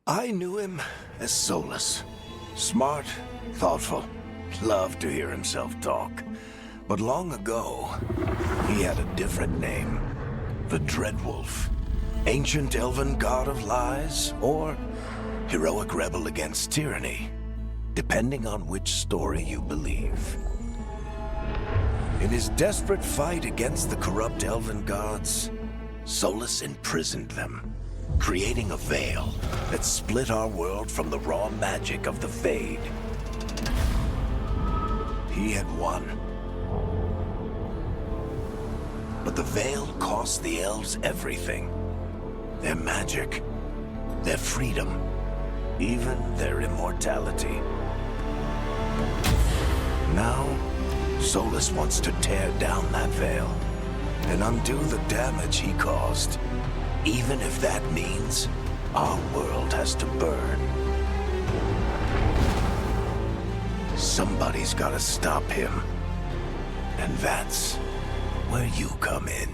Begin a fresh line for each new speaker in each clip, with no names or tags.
I knew him as Solus. Smart, thoughtful, loved to hear himself talk. But long ago, he had a different name. The Dreadwolf. Ancient elven god of lies, or heroic rebel against tyranny, depending on which story you believe. In his desperate fight against the corrupt elven gods, Solus imprisoned them, creating a veil that split our world from the raw magic of the Fade. He had won. But the veil cost the elves everything. Their magic, their freedom, even their immortality. Now, Solus wants to tear down that veil and undo the damage he caused, even if that means our world has to burn. Somebody's gotta stop him, and that's where you come in.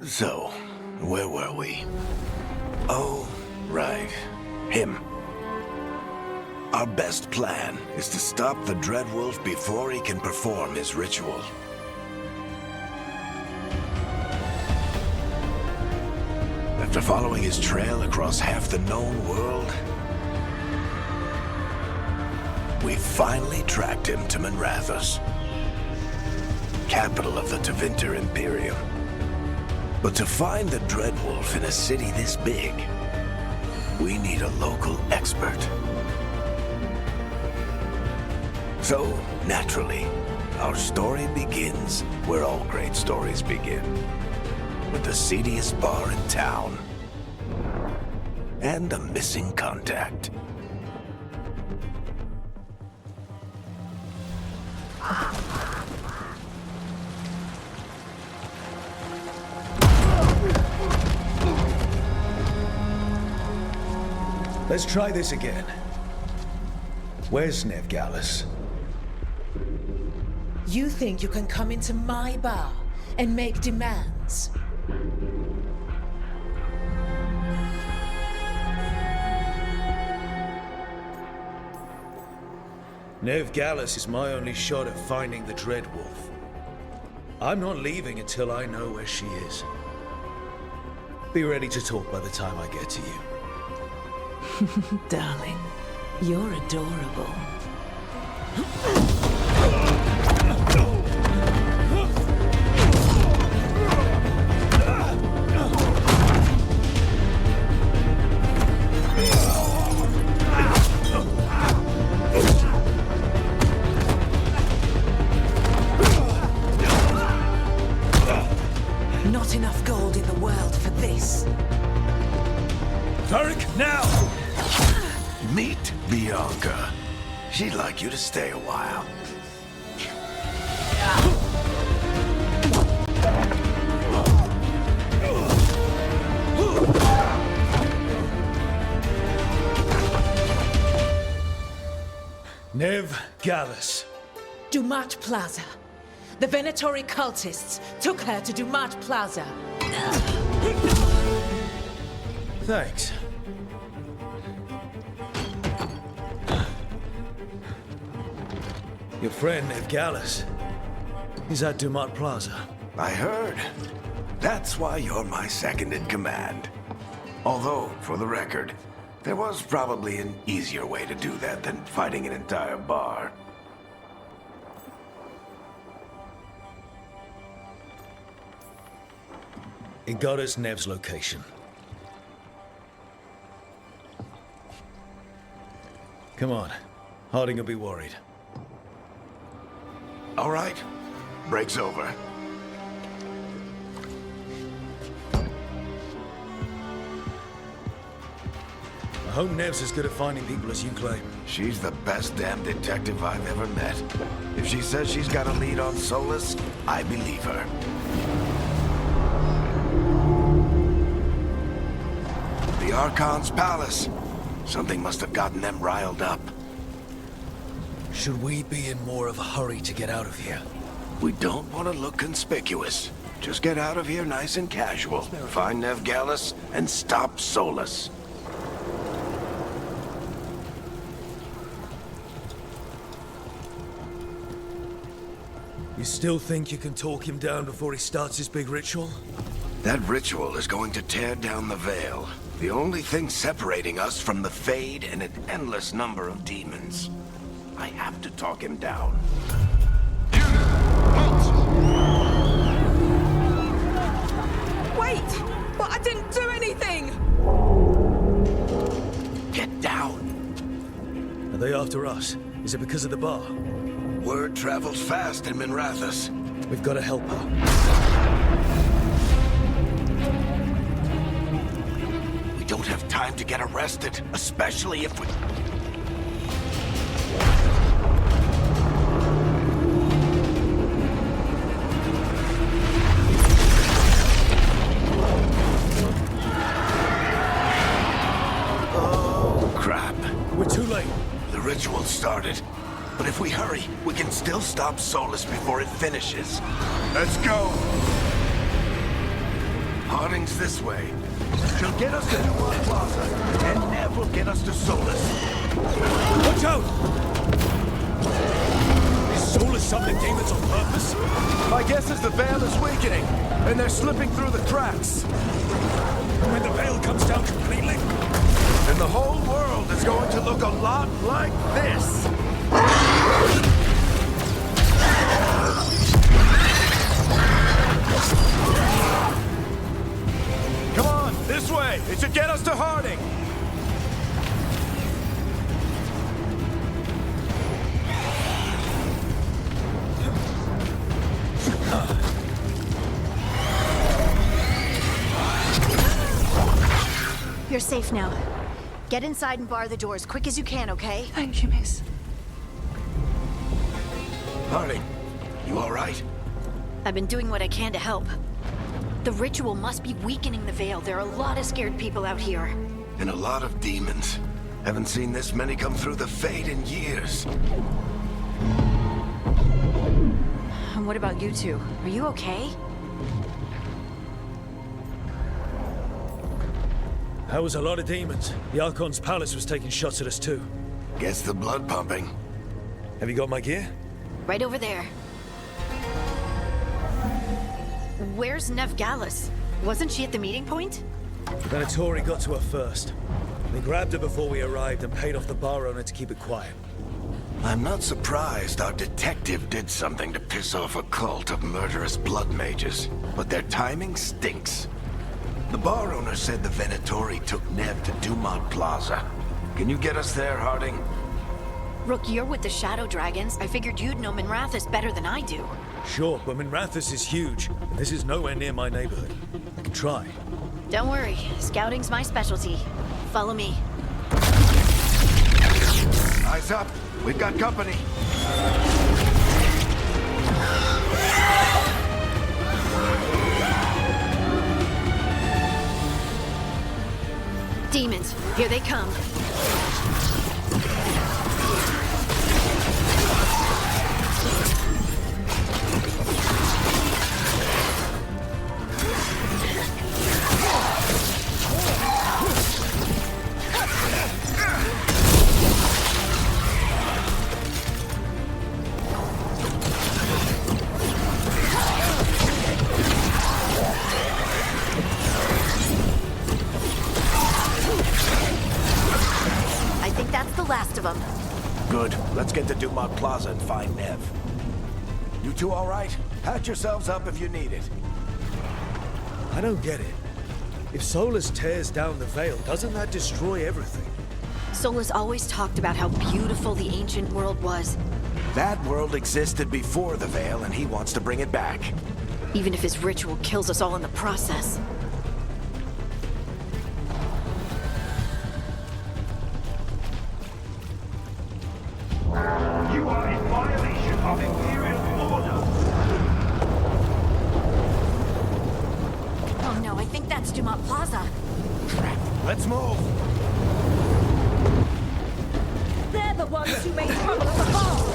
So, where were we? Oh, right. Him. Our best plan is to stop the Dreadwolf before he can perform his ritual. After following his trail across half the known world, we finally tracked him to Minrathous, capital of the Tevinter Imperium. But to find the Dreadwolf in a city this big, we need a local expert. So, naturally, our story begins where all great stories begin. With the seediest bar in town, and a missing contact.
Let's try this again. Where's Nevgalis?
You think you can come into my bar and make demands?
Nevgalis is my only shot at finding the Dreadwolf. I'm not leaving until I know where she is. Be ready to talk by the time I get to you.
Darling, you're adorable. Not enough gold in the world for this.
Varric, now!
Meet Bianca. She'd like you to stay a while.
Nev Gallus.
Dumat Plaza. The Venatori cultists took her to Dumat Plaza.
Thanks. Your friend Nev Gallus. He's at Dumat Plaza.
I heard. That's why you're my second in command. Although, for the record, there was probably an easier way to do that than fighting an entire bar.
It got us Nev's location. Come on. Harding will be worried.
All right. Break's over.
I hope Nev's as good at finding people as you claim.
She's the best damn detective I've ever met. If she says she's got a lead on Solus, I believe her. The Archon's palace. Something must have gotten them riled up.
Should we be in more of a hurry to get out of here?
We don't want to look conspicuous. Just get out of here nice and casual. Find Nev Gallus and stop Solus.
You still think you can talk him down before he starts his big ritual?
That ritual is going to tear down the veil. The only thing separating us from the Fade and an endless number of demons. I have to talk him down.
Wait! But I didn't do anything!
Get down.
Are they after us? Is it because of the bar?
Word travels fast in Minrathous.
We've got to help her.
We don't have time to get arrested, especially if we... Oh, crap.
We're too late.
The ritual started. But if we hurry, we can still stop Solus before it finishes. Let's go! Harding's this way. She'll get us to Dumat Plaza, and Nev will get us to Solus.
Watch out! Is Solus summoning demons on purpose?
My guess is the veil is weakening, and they're slipping through the cracks.
When the veil comes down completely?
And the whole world is going to look a lot like this. Come on, this way! It should get us to Harding!
You're safe now. Get inside and bar the door as quick as you can, okay?
Thank you, miss.
Harding, you all right?
I've been doing what I can to help. The ritual must be weakening the veil. There are a lot of scared people out here.
And a lot of demons. Haven't seen this many come through the Fade in years.
And what about you two? Are you okay?
That was a lot of demons. The Archon's palace was taking shots at us too.
Gets the blood pumping.
Have you got my gear?
Right over there. Where's Nev Gallus? Wasn't she at the meeting point?
Venatori got to her first. They grabbed her before we arrived and paid off the bar owner to keep it quiet.
I'm not surprised our detective did something to piss off a cult of murderous blood mages, but their timing stinks. The bar owner said the Venatori took Nev to Dumat Plaza. Can you get us there, Harding?
Rook, you're with the Shadow Dragons. I figured you'd know Minrathous better than I do.
Sure, but Minrathous is huge, and this is nowhere near my neighborhood. I can try.
Don't worry, scouting's my specialty. Follow me.
Eyes up. We've got company.
Demons, here they come. of them.
Good. Let's get to Dumont Plaza and find Nev. You two all right? Patch yourselves up if you need it.
I don't get it. If Solus tears down the Veil, doesn't that destroy everything?
Solus always talked about how beautiful the ancient world was.
That world existed before the Veil, and he wants to bring it back.
Even if his ritual kills us all in the process.
You are in violation of Imperial order.
Oh no, I think that's Dumont Plaza.
Let's move!
They're the ones who made trouble at the ball.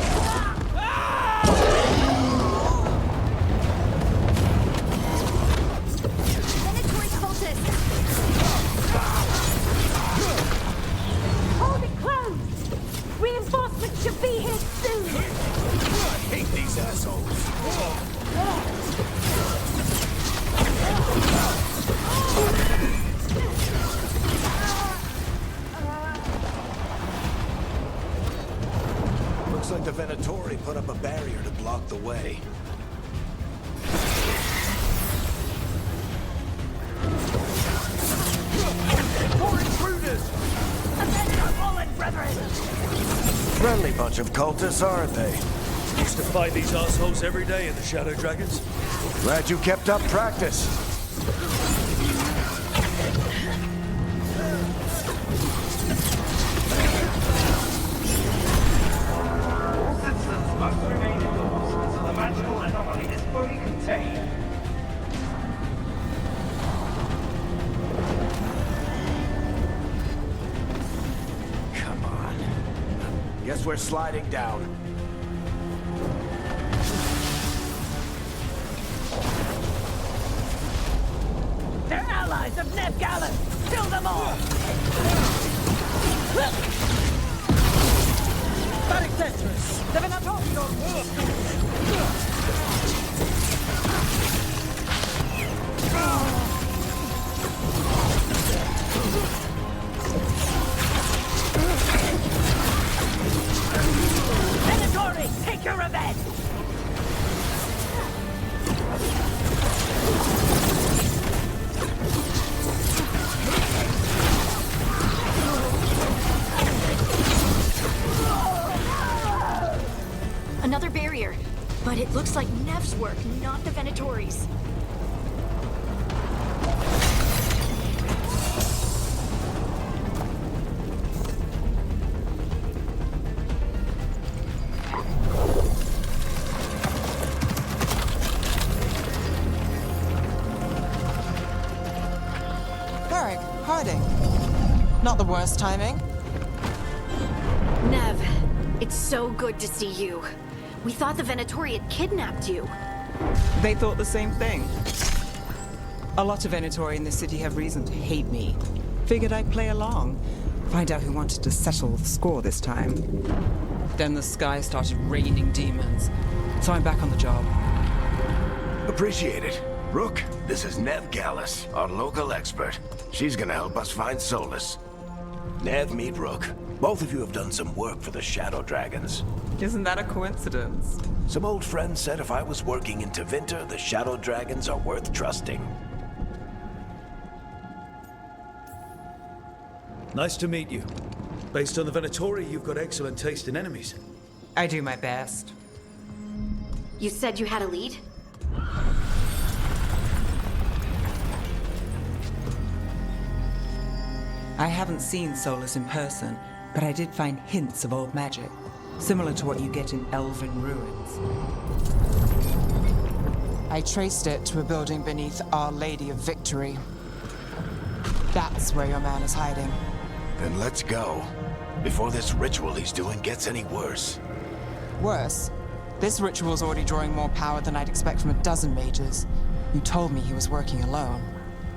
Venatory cultists!
Hold it close. Reinforcements should be here soon.
I hate these assholes. Looks like the Venatori put up a barrier to block the way.
More intruders!
Avenge our fallen brethren.
Friendly bunch of cultists, aren't they?
Used to fight these assholes every day in the Shadow Dragons.
Glad you kept up practice.
All citizens must remain indoors until the magical anomaly is fully contained.
Come on. Guess we're sliding down.
They're allies of Nev Gallus. Kill them all. Barrack Centrus. The Venatori. Venatori, take your revenge.
Another barrier. But it looks like Nev's work, not the Venatori's.
Barrack, Harding. Not the worst timing.
Nev, it's so good to see you. We thought the Venatori had kidnapped you.
They thought the same thing. A lot of Venatori in this city have reason to hate me. Figured I'd play along. Find out who wanted to settle the score this time. Then the sky started raining demons. So I'm back on the job.
Appreciate it. Rook, this is Nev Gallus, our local expert. She's gonna help us find Solus. Nev, meet Rook. Both of you have done some work for the Shadow Dragons.
Isn't that a coincidence?
Some old friends said if I was working in Tevinter, the Shadow Dragons are worth trusting.
Nice to meet you. Based on the Venatori, you've got excellent taste in enemies.
I do my best.
You said you had a lead?
I haven't seen Solus in person, but I did find hints of old magic, similar to what you get in elven ruins. I traced it to a building beneath Our Lady of Victory. That's where your man is hiding.
Then let's go. Before this ritual he's doing gets any worse.
Worse, this ritual's already drawing more power than I'd expect from a dozen mages. You told me he was working alone.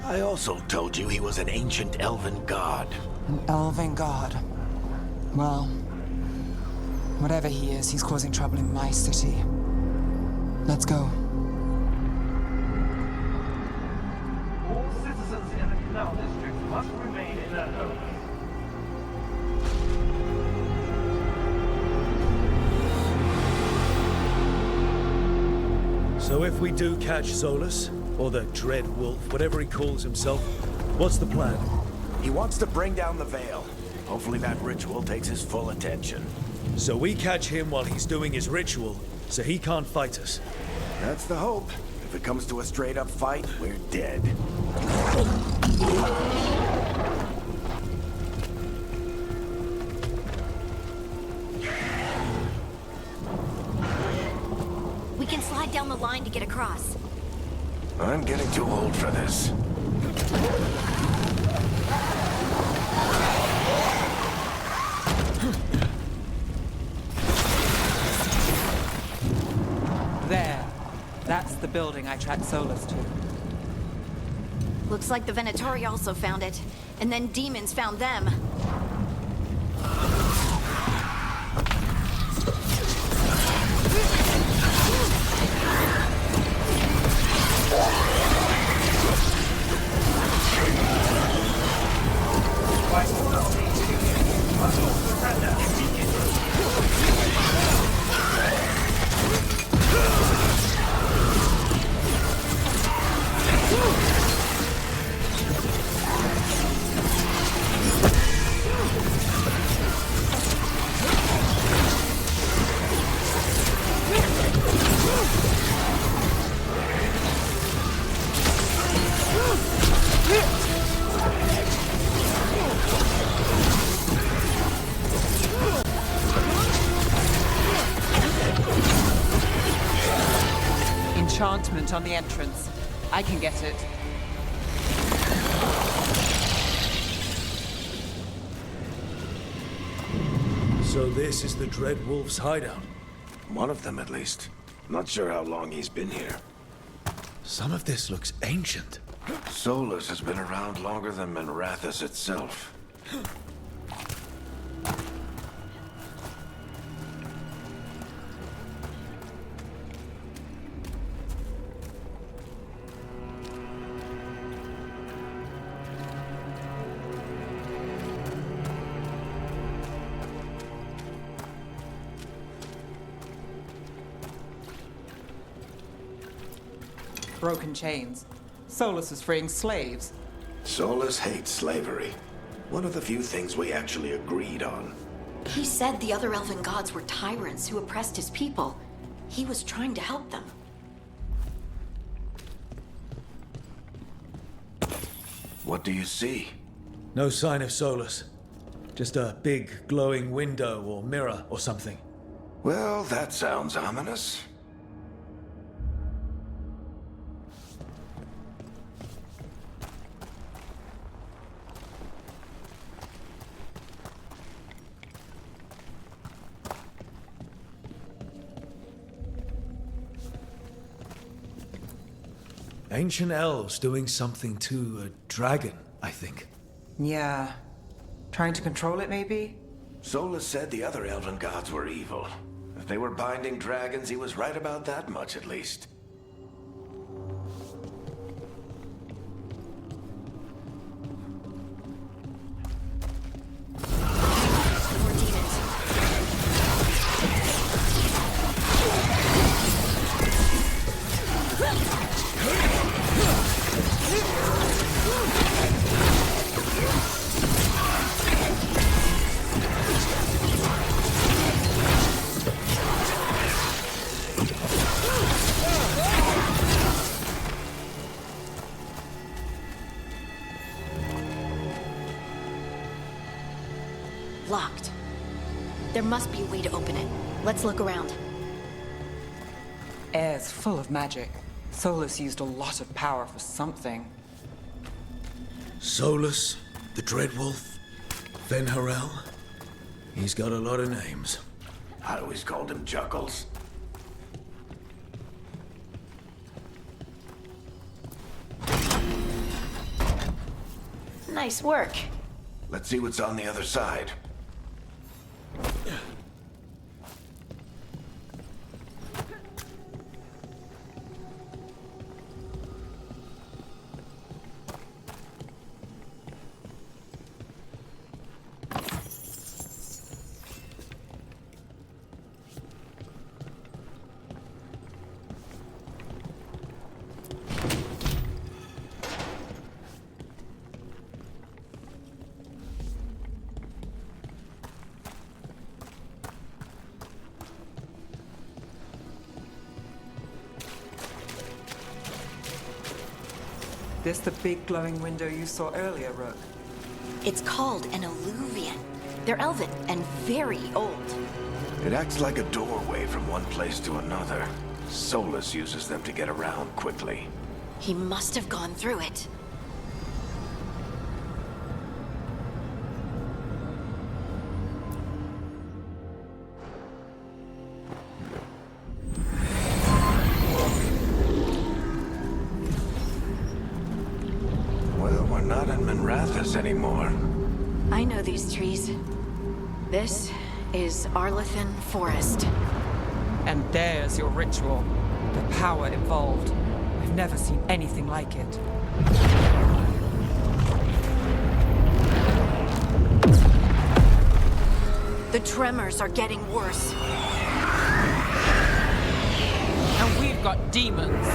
I also told you he was an ancient elven god.
An elven god. Well, whatever he is, he's causing trouble in my city. Let's go.
All citizens in the Canal District must remain in their homes.
So if we do catch Solus, or the Dread Wolf, whatever he calls himself, what's the plan?
He wants to bring down the Veil. Hopefully that ritual takes his full attention.
So we catch him while he's doing his ritual, so he can't fight us.
That's the hope. If it comes to a straight-up fight, we're dead.
We can slide down the line to get across.
I'm getting too old for this.
There. That's the building I tracked Solus to.
Looks like the Venatori also found it, and then demons found them.
Enchantment on the entrance. I can get it.
So this is the Dread Wolf's hideout.
One of them, at least. Not sure how long he's been here.
Some of this looks ancient.
Solus has been around longer than Minrathous itself.
Broken chains. Solus is freeing slaves.
Solus hates slavery. One of the few things we actually agreed on.
He said the other elven gods were tyrants who oppressed his people. He was trying to help them.
What do you see?
No sign of Solus. Just a big glowing window or mirror or something.
Well, that sounds ominous.
Ancient elves doing something to a dragon, I think.
Yeah. Trying to control it, maybe?
Solus said the other elven gods were evil. If they were binding dragons, he was right about that much, at least.
More demons. Locked. There must be a way to open it. Let's look around.
Air's full of magic. Solus used a lot of power for something.
Solus, the Dread Wolf, Ven-Harel. He's got a lot of names.
I always called him Juggles.
Nice work.
Let's see what's on the other side.
this the big glowing window you saw earlier, Rook?
It's called an alluvian. They're elven and very old.
It acts like a doorway from one place to another. Solus uses them to get around quickly.
He must have gone through it.
Well, we're not in Minrathous anymore.
I know these trees. This is Arlethan Forest.
And there's your ritual. The power involved. I've never seen anything like it.
The tremors are getting worse.
And we've got demons.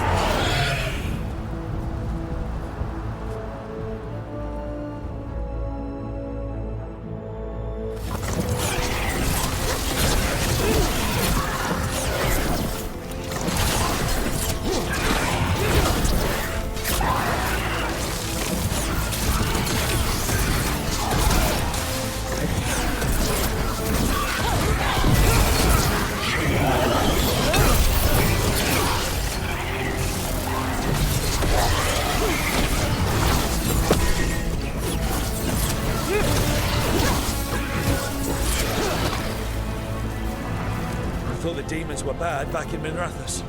I thought the demons were bad back in Minrathous.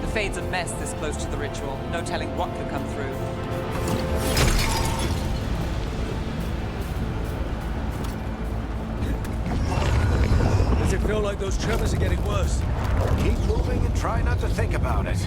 The Fade's a mess this close to the ritual. No telling what could come through.
Does it feel like those tremors are getting worse?
Keep moving and try not to think about it.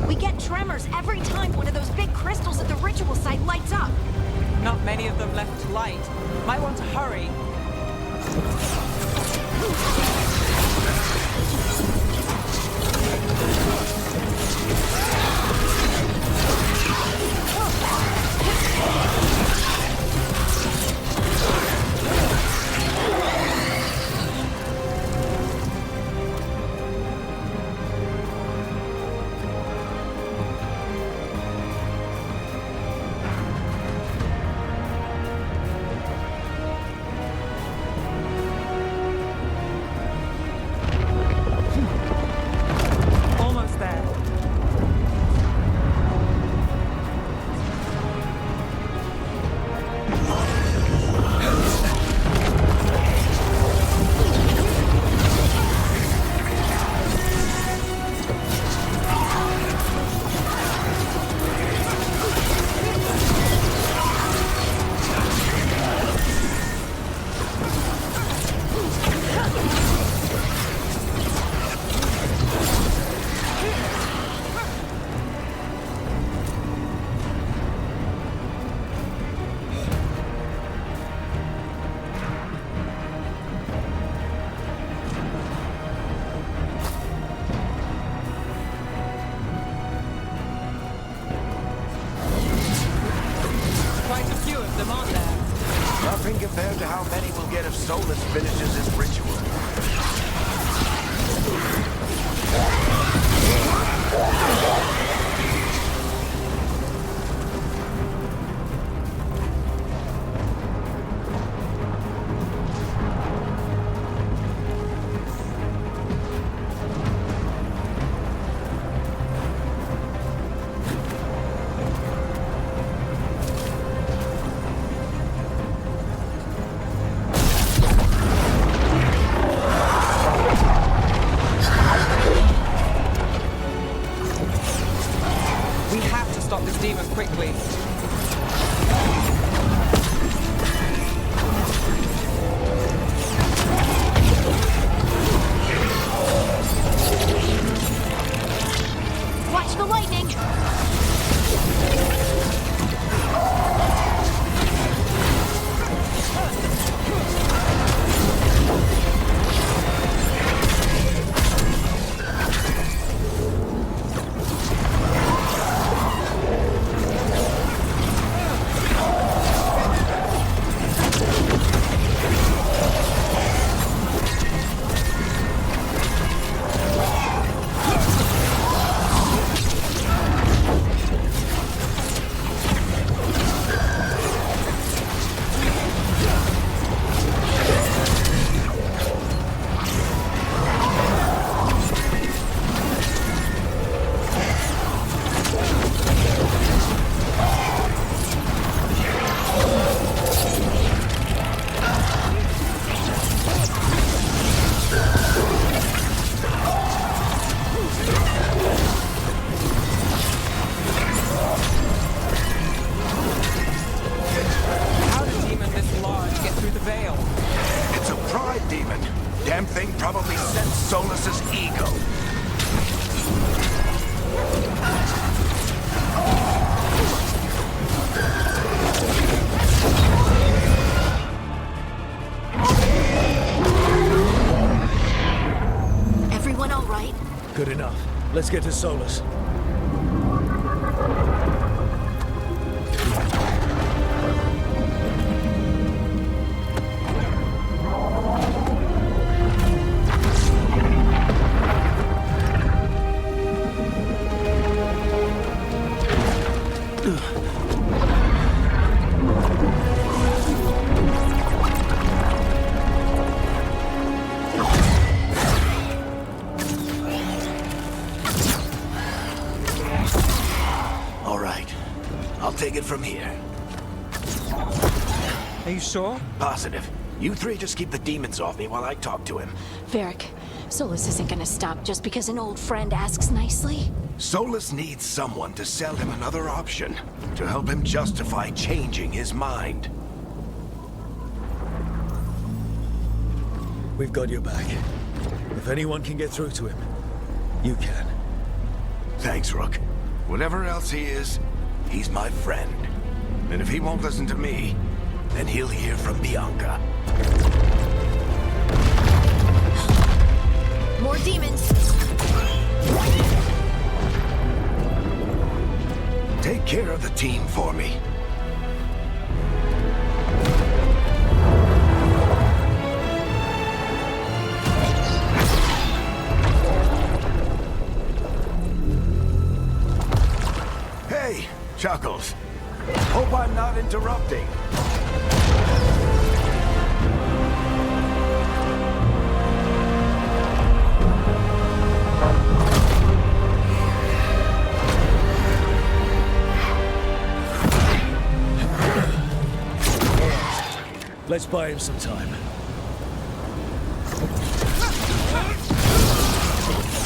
We get tremors every time one of those big crystals at the ritual site lights up.
Not many of them left to light. Might want to hurry. Almost there. Quite a few of them, aren't there?
Nothing compared to how many we'll get if Solus finishes his ritual.
We have to stop this demon quickly.
Solus's ego.
Everyone all right?
Good enough. Let's get to Solus.
Take it from here.
Are you sure?
Positive. You three just keep the demons off me while I talk to him.
Varric, Solus isn't gonna stop just because an old friend asks nicely.
Solus needs someone to sell him another option, to help him justify changing his mind.
We've got your back. If anyone can get through to him, you can.
Thanks, Rook. Whatever else he is, he's my friend. And if he won't listen to me, then he'll hear from Bianca.
More demons!
Take care of the team for me. Hey, Chuckles. Hope I'm not interrupting.
Let's buy him some time.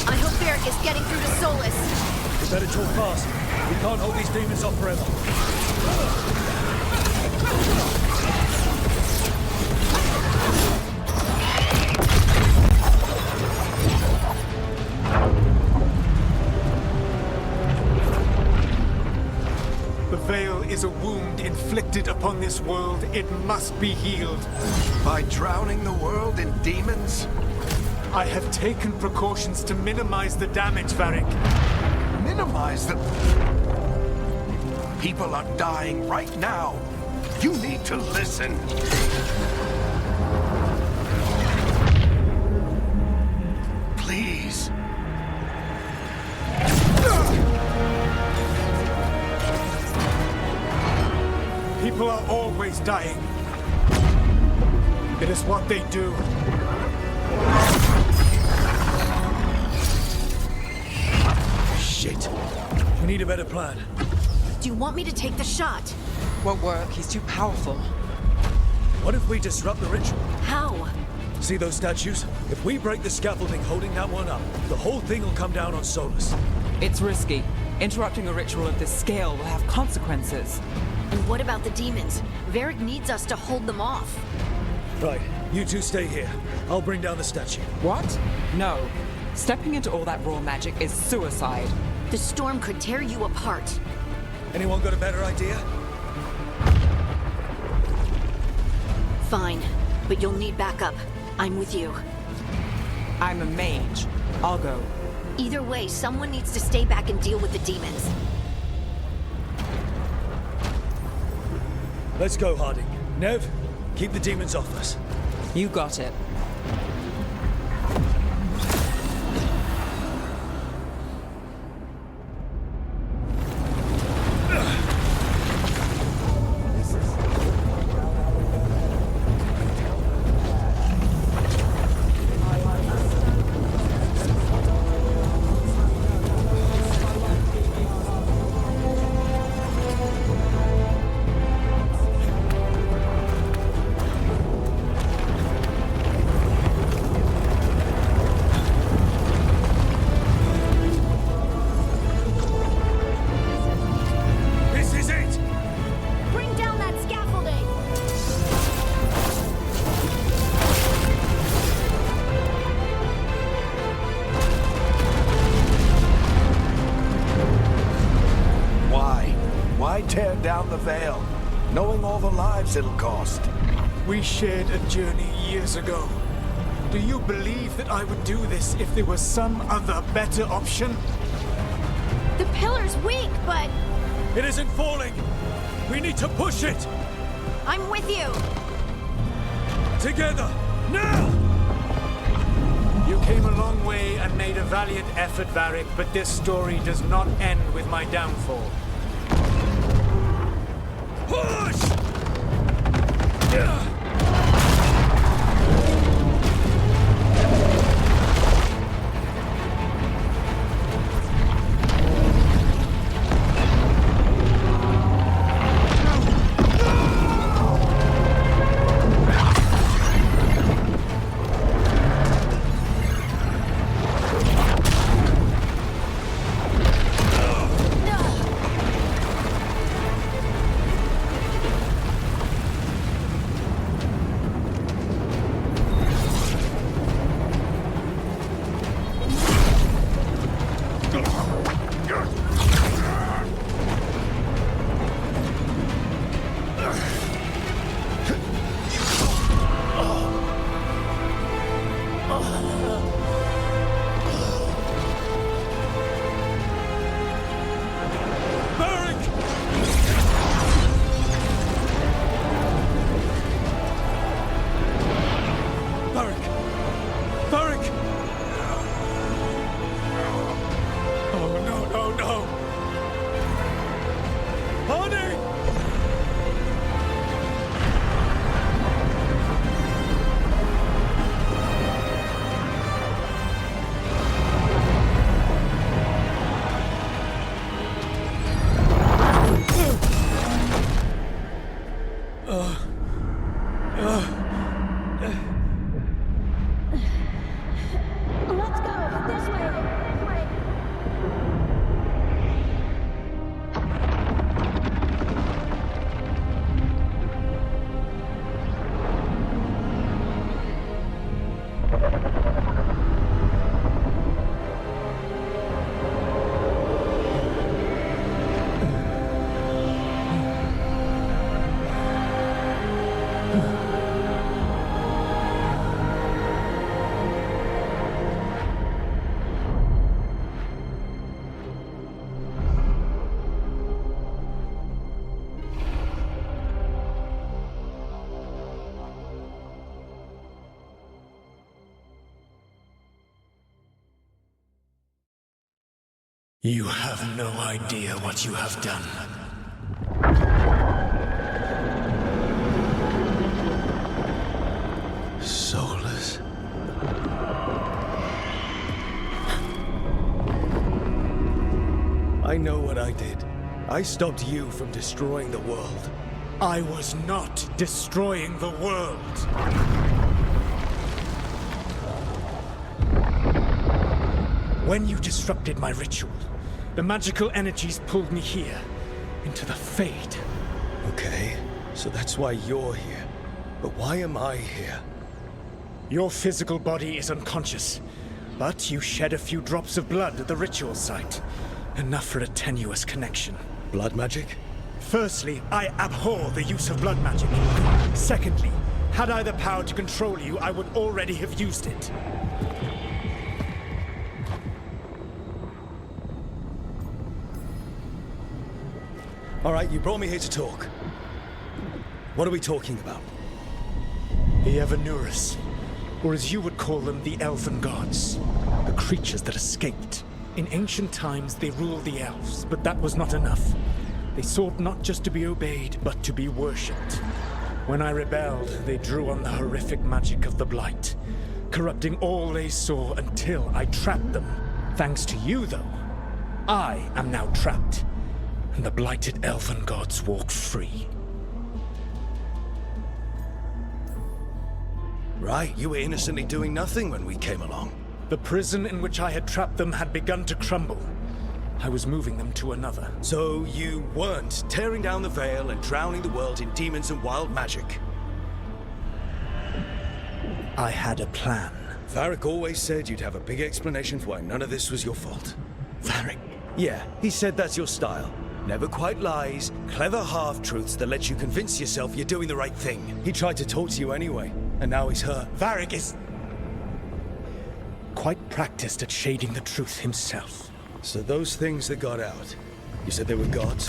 I hope Varric is getting through to Solus.
We better talk fast. We can't hold these demons off forever.
The veil is a wound inflicted upon this world. It must be healed.
By drowning the world in demons?
I have taken precautions to minimize the damage, Varric.
Minimize the... People are dying right now. You need to listen. Please.
People are always dying. It is what they do.
Shit. We need a better plan.
Do you want me to take the shot?
Won't work. He's too powerful.
What if we disrupt the ritual?
How?
See those statues? If we break the scaffolding holding that one up, the whole thing will come down on Solus.
It's risky. Interrupting a ritual of this scale will have consequences.
And what about the demons? Varric needs us to hold them off.
Right, you two stay here. I'll bring down the statue.
What? No. Stepping into all that raw magic is suicide.
The storm could tear you apart.
Anyone got a better idea?
Fine, but you'll need backup. I'm with you.
I'm a mage. I'll go.
Either way, someone needs to stay back and deal with the demons.
Let's go, Harding. Nev, keep the demons off us.
You got it.
tear down the Veil, knowing all the lives it'll cost.
We shared a journey years ago. Do you believe that I would do this if there was some other better option?
The pillar's weak, but
It isn't falling! We need to push it!
I'm with you.
Together! Now!
You came a long way and made a valiant effort, Varric, but this story does not end with my downfall.
Push!
Let's go this way.
You have no idea what you have done.
Soulless. I know what I did. I stopped you from destroying the world.
I was not destroying the world. When you disrupted my ritual, the magical energies pulled me here, into the Fade.
Okay, so that's why you're here. But why am I here?
Your physical body is unconscious, but you shed a few drops of blood at the ritual site. Enough for a tenuous connection.
Blood magic?
Firstly, I abhor the use of blood magic. Secondly, had I the power to control you, I would already have used it.
All right, you brought me here to talk. What are we talking about?
The Evanurus, or as you would call them, the Elven Gods. The creatures that escaped. In ancient times, they ruled the elves, but that was not enough. They sought not just to be obeyed, but to be worshipped. When I rebelled, they drew on the horrific magic of the Blight, corrupting all they saw until I trapped them. Thanks to you, though, I am now trapped, and the blighted Elven Gods walk free.
Right, you were innocently doing nothing when we came along.
The prison in which I had trapped them had begun to crumble. I was moving them to another.
So you weren't tearing down the Veil and drowning the world in demons and wild magic.
I had a plan.
Varric always said you'd have a big explanation for why none of this was your fault.
Varric,
Yeah, he said that's your style. Never quite lies, clever half-truths that let you convince yourself you're doing the right thing. He tried to talk to you anyway, and now he's hurt.
Varric is quite practiced at shading the truth himself.
So those things that got out, you said they were gods?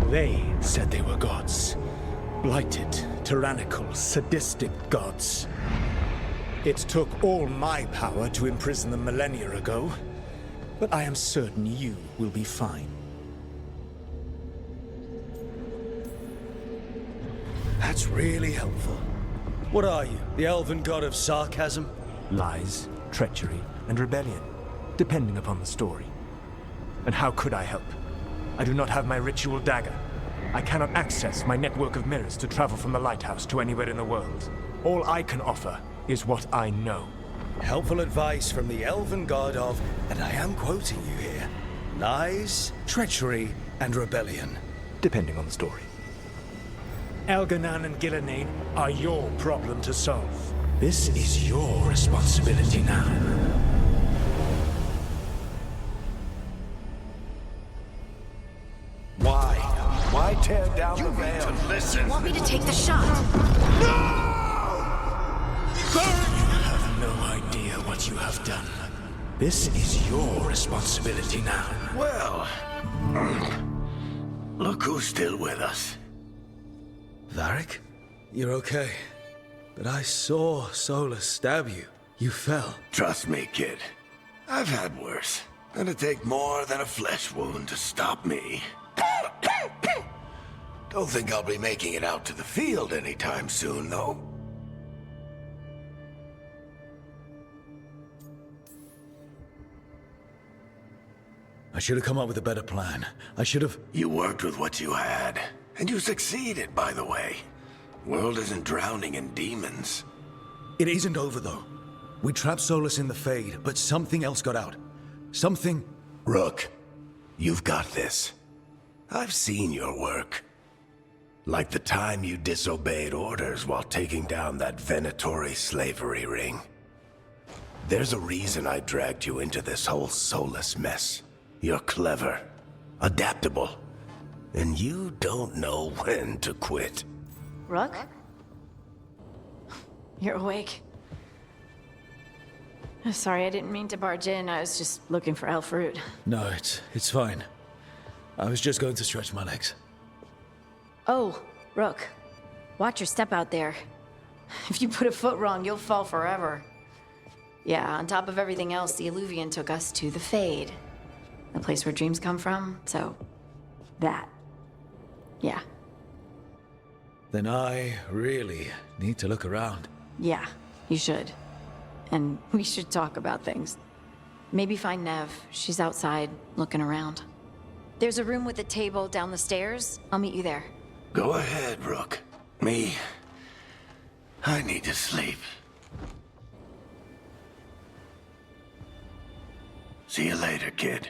They said they were gods. Blighted, tyrannical, sadistic gods. It took all my power to imprison them millennia ago, but I am certain you will be fine.
That's really helpful. What are you, the elven god of sarcasm?
Lies, treachery, and rebellion, depending upon the story. And how could I help? I do not have my ritual dagger. I cannot access my network of mirrors to travel from the lighthouse to anywhere in the world. All I can offer is what I know.
Helpful advice from the elven god of, and I am quoting you here, lies, treachery, and rebellion.
Depending on the story. Elganan and Gillenane are your problem to solve. This is your responsibility now.
Why tear down the veil?
You want me to take the shot?
You have no idea what you have done. This is your responsibility now.
Well, look who's still with us.
Varric? You're okay. But I saw Solus stab you. You fell.
Trust me, kid. I've had worse. It'll take more than a flesh wound to stop me. Don't think I'll be making it out to the field anytime soon, though.
I should have come up with a better plan. I should have...
You worked with what you had. And you succeeded, by the way. World isn't drowning in demons.
It isn't over, though. We trapped Solus in the Fade, but something else got out. Something...
Rook, you've got this. I've seen your work. Like the time you disobeyed orders while taking down that Venatori slavery ring. There's a reason I dragged you into this whole Solus mess. You're clever, adaptable, and you don't know when to quit.
Rook? You're awake. Sorry, I didn't mean to barge in. I was just looking for elf fruit.
No, it's fine. I was just going to stretch my legs.
Oh, Rook. Watch your step out there. If you put a foot wrong, you'll fall forever. Yeah, on top of everything else, the Illuvian took us to the Fade. The place where dreams come from, so... that. Yeah.
Then I really need to look around.
Yeah, you should. And we should talk about things. Maybe find Nev. She's outside, looking around. There's a room with a table down the stairs. I'll meet you there.
Go ahead, Rook. Me, I need to sleep. See you later, kid.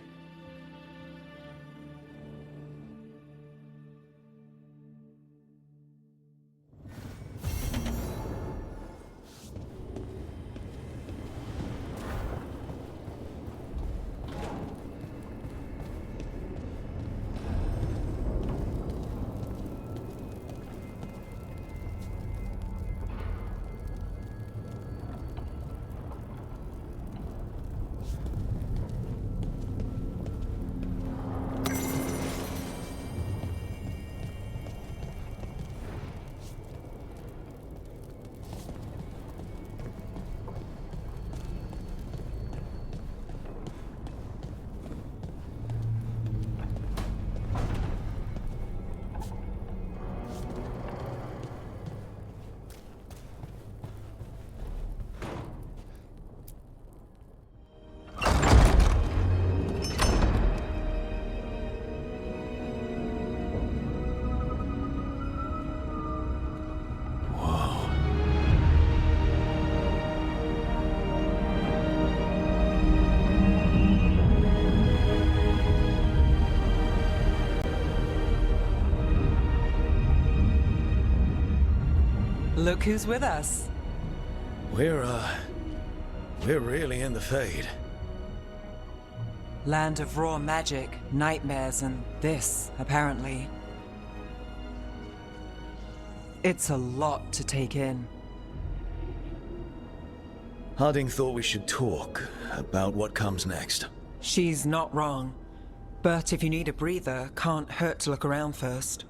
Look who's with us.
We're really in the Fade.
Land of raw magic, nightmares, and this, apparently. It's a lot to take in.
Harding thought we should talk about what comes next.
She's not wrong. But if you need a breather, can't hurt to look around first.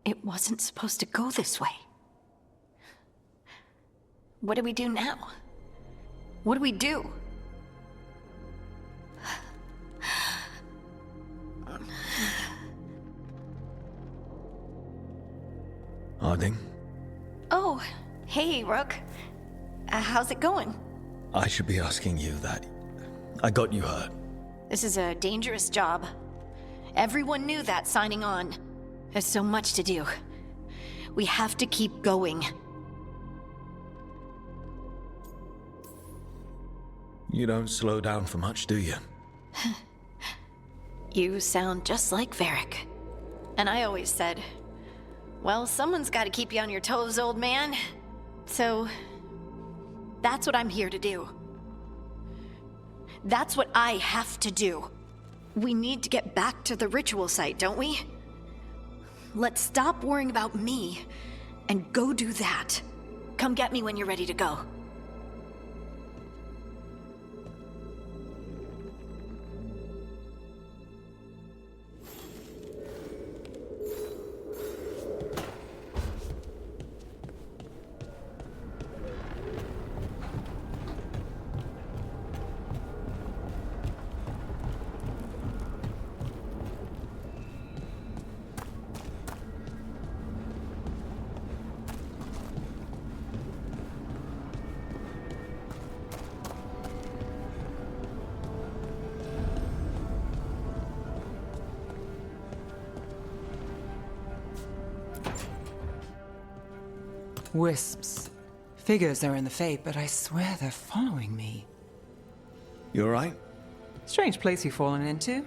It wasn't supposed to go this way. What do we do now? What do we do?
Harding?
Oh, hey, Rook. How's it going?
I should be asking you that. I got you hurt.
This is a dangerous job. Everyone knew that signing on. There's so much to do. We have to keep going.
You don't slow down for much, do you?
You sound just like Varric. And I always said, well, someone's got to keep you on your toes, old man. So, that's what I'm here to do. That's what I have to do. We need to get back to the ritual site, don't we? Let's stop worrying about me and go do that. Come get me when you're ready to go.
Wisps. Figures are in the Fade, but I swear they're following me.
You alright?
Strange place you've fallen into,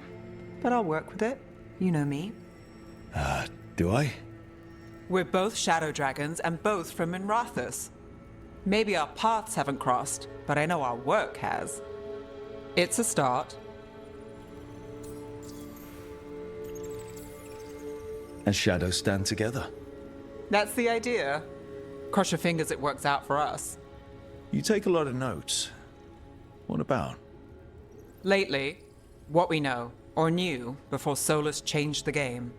but I'll work with it. You know me.
Do I?
We're both shadow dragons and both from Minrathous. Maybe our paths haven't crossed, but I know our work has. It's a start.
And shadows stand together.
That's the idea. Cross your fingers it works out for us.
You take a lot of notes. What about?
Lately, what we know, or knew, before Solus changed the game.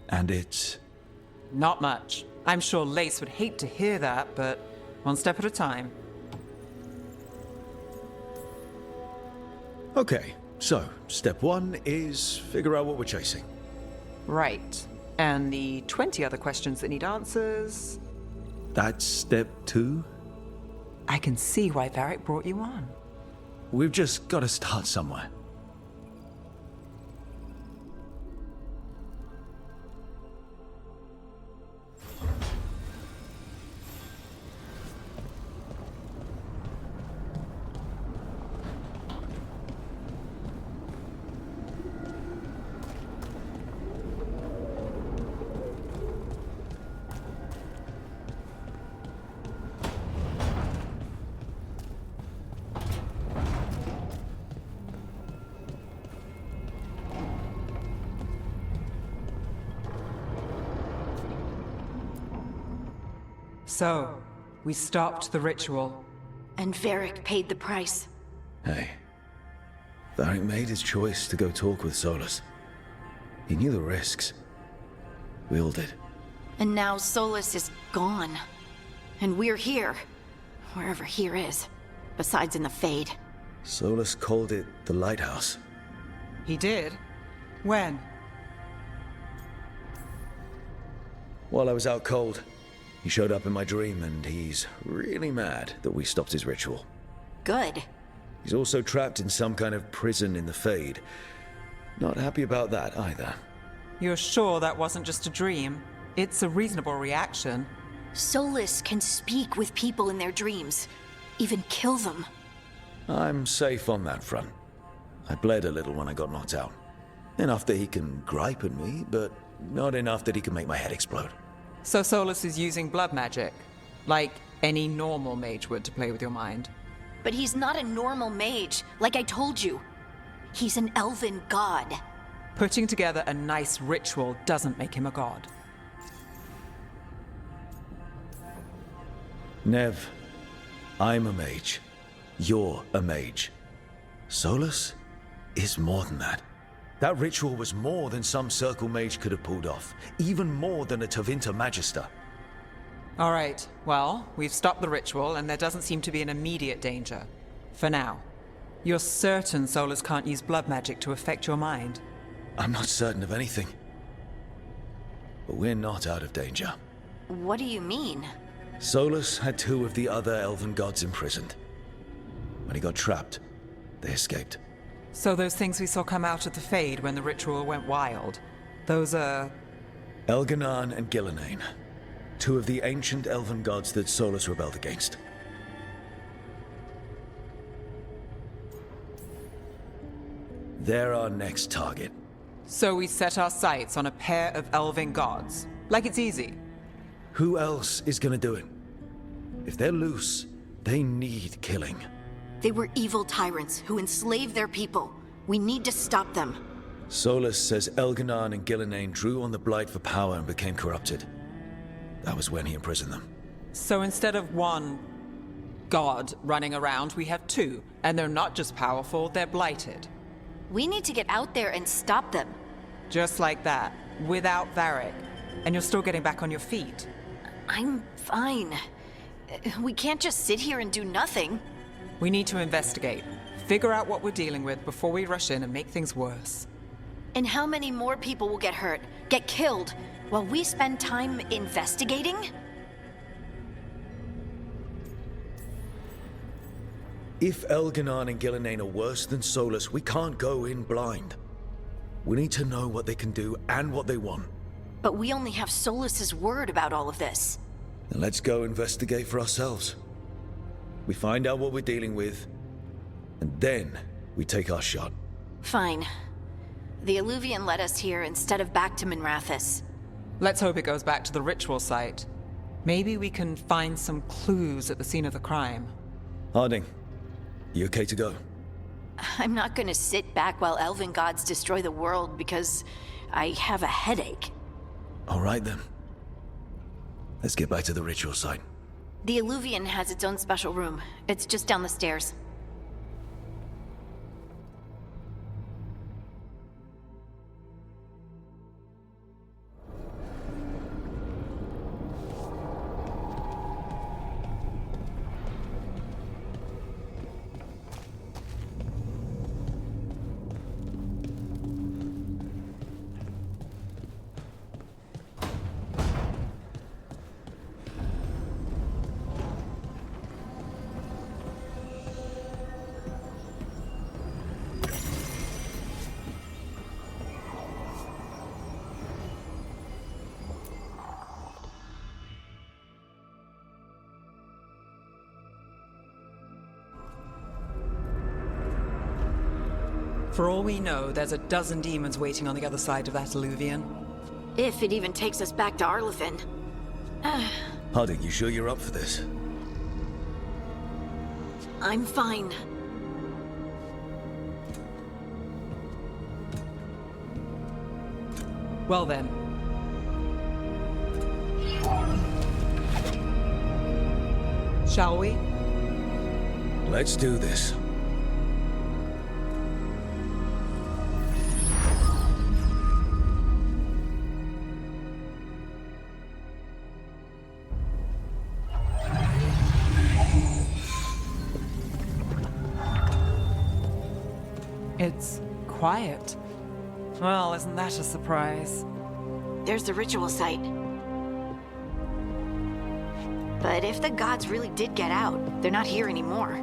And it's...
Not much. I'm sure Lace would hate to hear that, but one step at a time.
Okay, so step one is figure out what we're chasing.
Right. And the 20 other questions that need answers...
That's step two?
I can see why Varric brought you on.
We've just got to start somewhere.
So, we stopped the ritual.
And Varric paid the price.
Hey, Varric made his choice to go talk with Solus. He knew the risks. We all did.
And now Solus is gone. And we're here. Wherever here is. Besides in the Fade.
Solus called it the Lighthouse.
He did? When?
While I was out cold, he showed up in my dream, and he's really mad that we stopped his ritual.
Good.
He's also trapped in some kind of prison in the Fade. Not happy about that either.
You're sure that wasn't just a dream? It's a reasonable reaction.
Solus can speak with people in their dreams, even kill them.
I'm safe on that front. I bled a little when I got knocked out. Enough that he can gripe at me, but not enough that he can make my head explode.
So Solus is using blood magic, like any normal mage would to play with your mind.
But he's not a normal mage, like I told you. He's an elven god.
Putting together a nice ritual doesn't make him a god.
Nev, I'm a mage. You're a mage. Solus is more than that. That ritual was more than some circle mage could have pulled off. Even more than a Tevinter Magister.
All right, well, we've stopped the ritual and there doesn't seem to be an immediate danger. For now. You're certain Solus can't use blood magic to affect your mind?
I'm not certain of anything. But we're not out of danger.
What do you mean?
Solus had 2 of the other elven gods imprisoned. When he got trapped, they escaped.
So those things we saw come out of the Fade when the ritual went wild, those are...
Elganan and Gillenane. 2 of the ancient elven gods that Solus rebelled against. They're our next target.
So we set our sights on a pair of elven gods. Like it's easy.
Who else is gonna do it? If they're loose, they need killing.
They were evil tyrants who enslaved their people. We need to stop them.
Solus says Elganan and Gillenane drew on the Blight for power and became corrupted. That was when he imprisoned them.
So instead of one god running around, we have 2. And they're not just powerful, they're blighted.
We need to get out there and stop them.
Just like that, without Varric. And you're still getting back on your feet.
I'm fine. We can't just sit here and do nothing.
We need to investigate. Figure out what we're dealing with before we rush in and make things worse.
And how many more people will get hurt, get killed, while we spend time investigating?
If Elganan and Gillenane are worse than Solus, we can't go in blind. We need to know what they can do and what they want.
But we only have Solus's word about all of this.
Then let's go investigate for ourselves. We find out what we're dealing with, and then we take our shot.
Fine. The Illuvian led us here instead of back to Minrathous.
Let's hope it goes back to the ritual site. Maybe we can find some clues at the scene of the crime.
Harding, you okay to go?
I'm not gonna sit back while elven gods destroy the world because I have a headache.
All right then. Let's get back to the ritual site.
The Illuvian has its own special room. It's just down the stairs.
For all we know, there's a dozen demons waiting on the other side of that Illuvian.
If it even takes us back to Arlefin.
Harding, you sure you're up for this?
I'm fine.
Well then. Shall we?
Let's do this.
It's quiet. Well, isn't that a surprise?
There's the ritual site. But if the gods really did get out, they're not here anymore.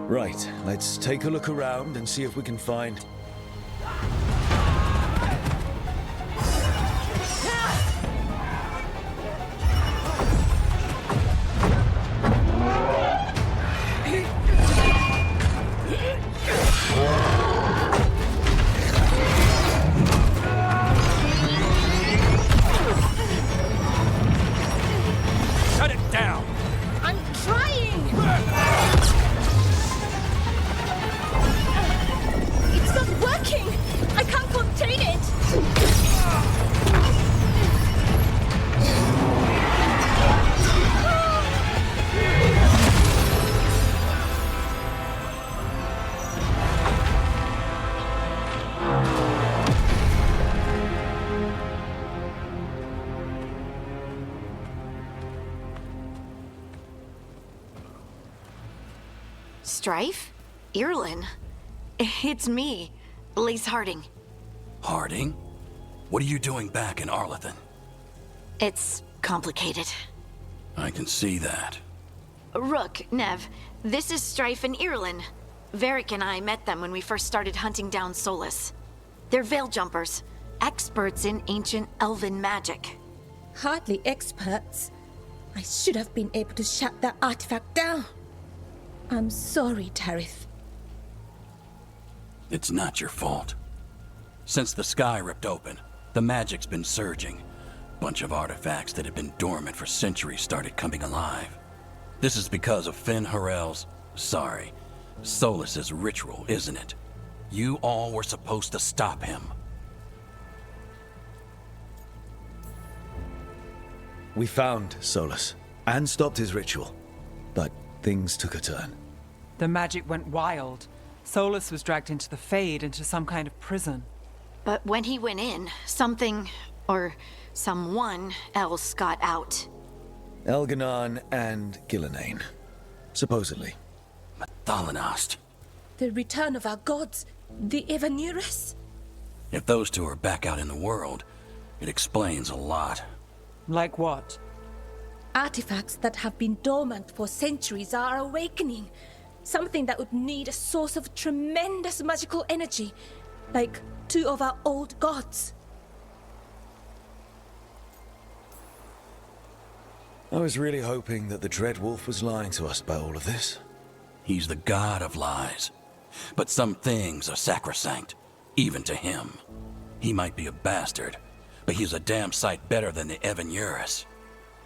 Right, let's take a look around and see if we can find...
Shut it down!
I'm trying! It's not working! I can't contain it!
Strife? Irlin? It's me, Elise Harding.
Harding? What are you doing back in Arlethan?
It's complicated.
I can see that.
Rook, Nev, this is Strife and Irlin. Varric and I met them when we first started hunting down Solus. They're veil jumpers, experts in ancient elven magic.
Hardly experts. I should have been able to shut that artifact down. I'm sorry, Tarith.
It's not your fault. Since the sky ripped open, the magic's been surging. Bunch of artifacts that had been dormant for centuries started coming alive. This is because of Finn Harel's... Solus's ritual, isn't it? You all were supposed to stop him.
We found Solus and stopped his ritual, but things took a turn.
The magic went wild. Solus was dragged into the Fade, into some kind of prison.
But when he went in, something, or someone else got out.
Elganon and Gillenane, supposedly.
Thalanost.
The return of our gods, the Evanurus.
If those two are back out in the world, it explains a lot.
Like what?
Artifacts that have been dormant for centuries are awakening. Something that would need a source of tremendous magical energy, like two of our old gods.
I was really hoping that the Dread Wolf was lying to us about all of this.
He's the god of lies. But some things are sacrosanct, even to him. He might be a bastard, but he's a damn sight better than the Evanurus.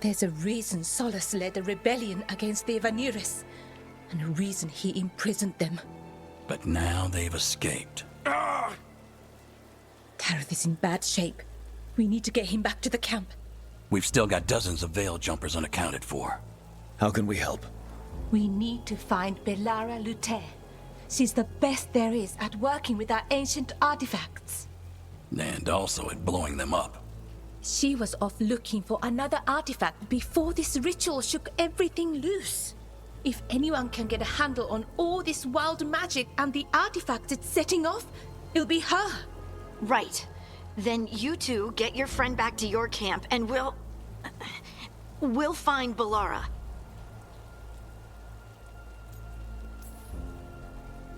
There's a reason Solus led a rebellion against the Evanurus, and a reason he imprisoned them.
But now they've escaped.
Tarith is in bad shape. We need to get him back to the camp.
We've still got dozens of veil jumpers unaccounted for.
How can we help?
We need to find Belara Lute. She's the best there is at working with our ancient artifacts.
And also at blowing them up.
She was off looking for another artifact before this ritual shook everything loose. If anyone can get a handle on all this wild magic and the artifacts it's setting off, it'll be her.
Right. Then you two get your friend back to your camp and we'll find Belara.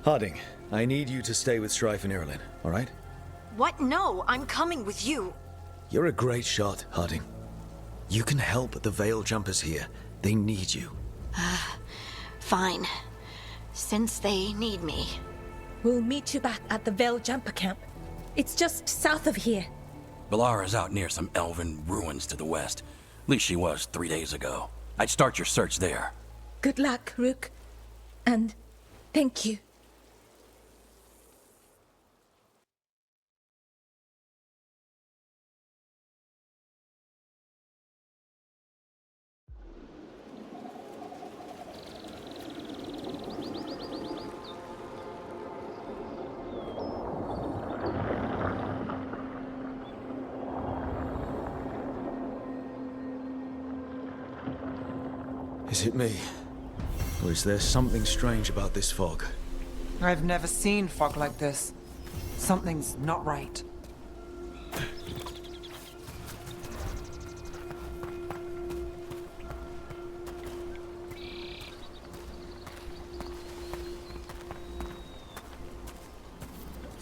Harding, I need you to stay with Strife and Irlin, all right?
What? No, I'm coming with you.
You're a great shot, Harding. You can help the Veil Jumpers here. They need you.
Fine. Since they need me.
We'll meet you back at the Veil Jumper camp. It's just south of here.
Belara's out near some elven ruins to the west. At least she was 3 days ago. I'd start your search there.
Good luck, Rook. And thank you.
Is it me? Or is there something strange about this fog?
I've never seen fog like this. Something's not right.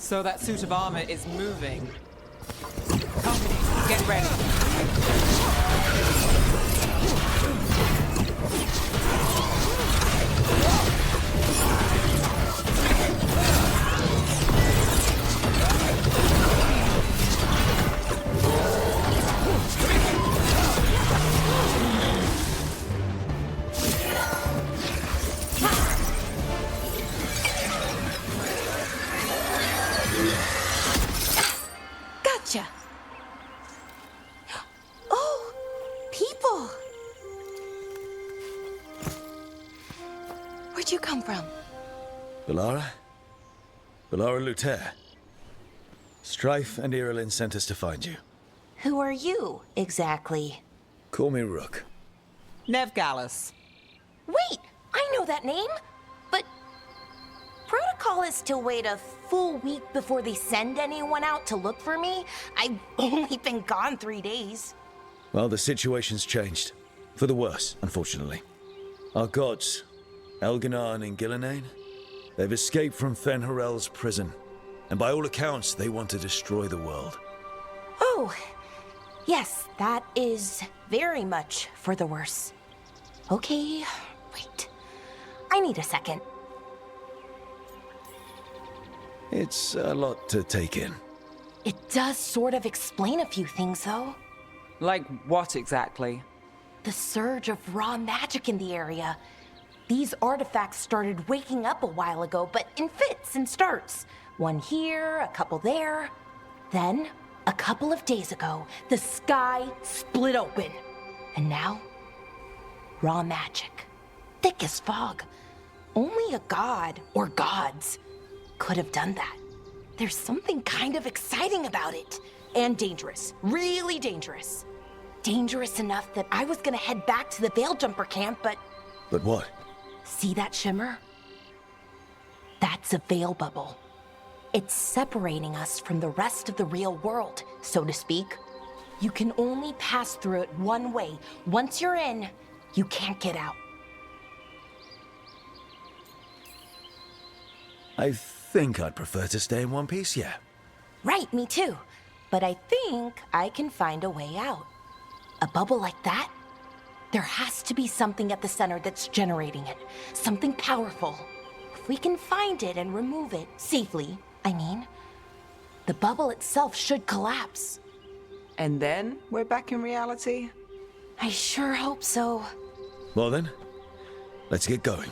So that suit of armor is moving. Company, get ready.
Gotcha. Oh, people. Where'd you come from?
Belara? Belara Luther. Strife and Irilin sent us to find you.
Who are you, exactly?
Call me Rook.
Nev Gallus.
Wait, I know that name! But protocol is to wait a full week before they send anyone out to look for me. I've only been gone 3 days.
Well, the situation's changed. For the worse, unfortunately. Our gods, Elganar and Gillenane, they've escaped from Fen'Harel's prison. And by all accounts, they want to destroy the world.
Oh, yes, that is very much for the worse. Okay, wait. I need a second.
It's a lot to take in.
It does sort of explain a few things, though.
Like what exactly?
The surge of raw magic in the area. These artifacts started waking up a while ago, but in fits and starts. One here, a couple there. Then, a couple of days ago, the sky split open. And now, raw magic. Thick as fog. Only a god, or gods, could have done that. There's something kind of exciting about it. And dangerous. Really dangerous. Dangerous enough that I was gonna head back to the Veil Jumper camp, but...
But what?
See that shimmer? That's a veil bubble. It's separating us from the rest of the real world, so to speak. You can only pass through it one way. Once you're in, you can't get out.
I think I'd prefer to stay in one piece, yeah.
Right, me too. But I think I can find a way out. A bubble like that? There has to be something at the center that's generating it. Something powerful. If we can find it and remove it, safely, I mean, the bubble itself should collapse.
And then we're back in reality?
I sure hope so.
Well then, let's get going.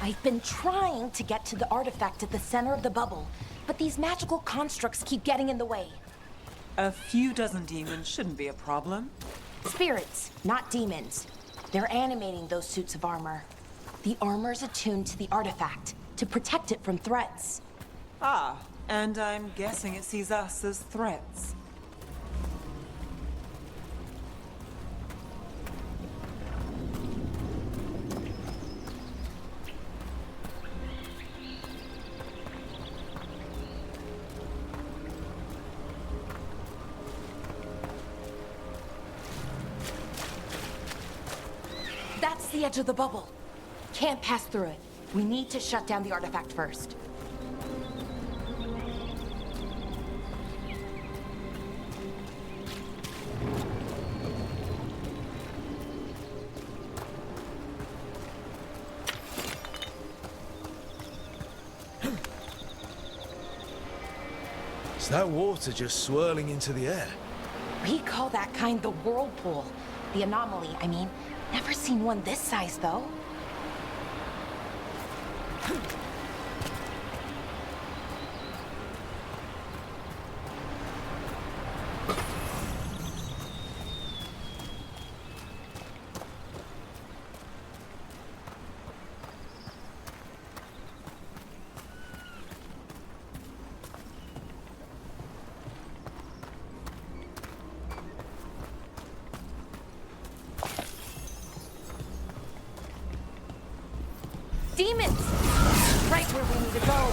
I've been trying to get to the artifact at the center of the bubble, but these magical constructs keep getting in the way.
A few dozen demons shouldn't be a problem.
Spirits, not demons. They're animating those suits of armor. The armor's attuned to the artifact, to protect it from threats.
Ah, and I'm guessing it sees us as threats.
That's the edge of the bubble. Can't pass through it. We need to shut down the artifact first.
Is that water just swirling into the air?
We call that kind the whirlpool. The anomaly, I mean. Never seen one this size, though. Demons! Right where we need to go.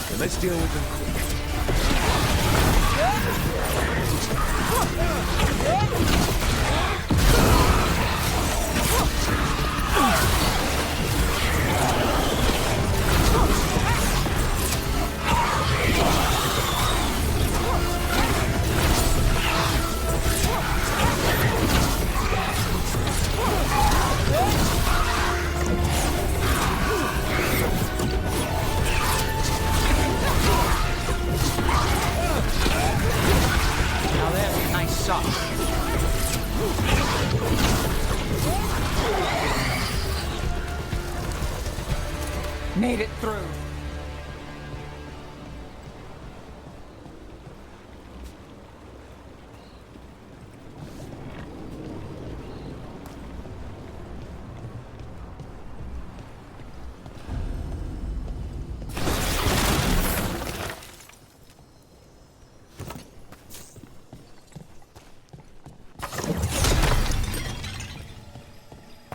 Then let's deal with them quick.
Now there's a nice shot. Made it through.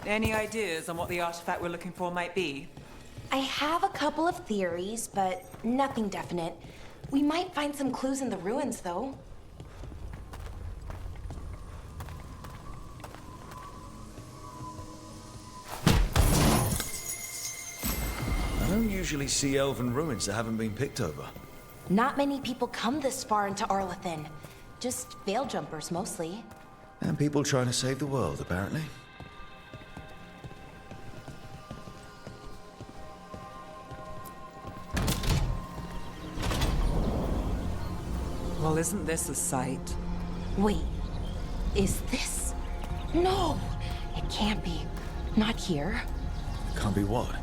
Any ideas on what the artifact we're looking for might be?
I have a couple of theories, but nothing definite. We might find some clues in the ruins, though.
I don't usually see elven ruins that haven't been picked over.
Not many people come this far into Arlathan. Just veil jumpers, mostly.
And people trying to save the world, apparently.
Well, isn't this a sight?
Wait, is this? No, it can't be. Not here.
Can't be what?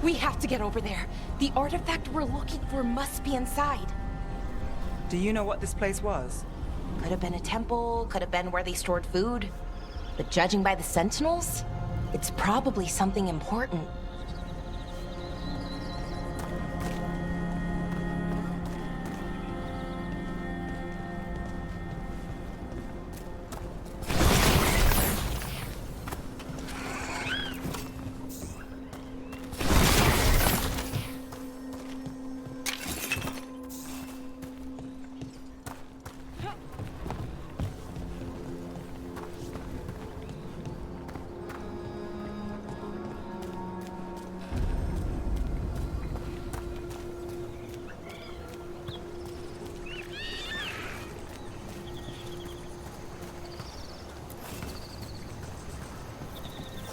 We have to get over there. The artifact we're looking for must be inside.
Do you know what this place was?
Could have been a temple, could have been where they stored food. But judging by the sentinels, it's probably something important.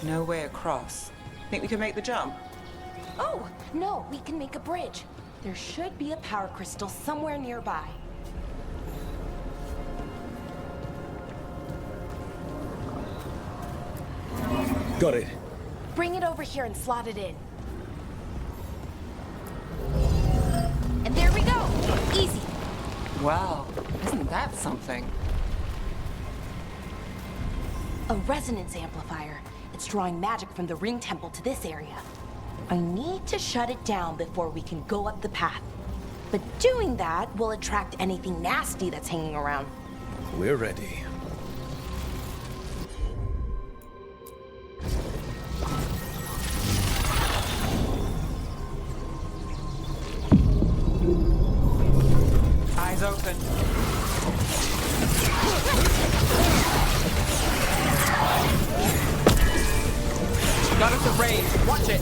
No way across. Think we can make the jump?
Oh, no, we can make a bridge. There should be a power crystal somewhere nearby.
Got it.
Bring it over here and slot it in. And there we go! Easy.
Wow, isn't that something?
A resonance amplifier. It's drawing magic from the ring temple to this area. I need to shut it down before we can go up the path. But doing that will attract anything nasty that's hanging around.
We're ready.
Eyes open. Got us a raid. Watch it.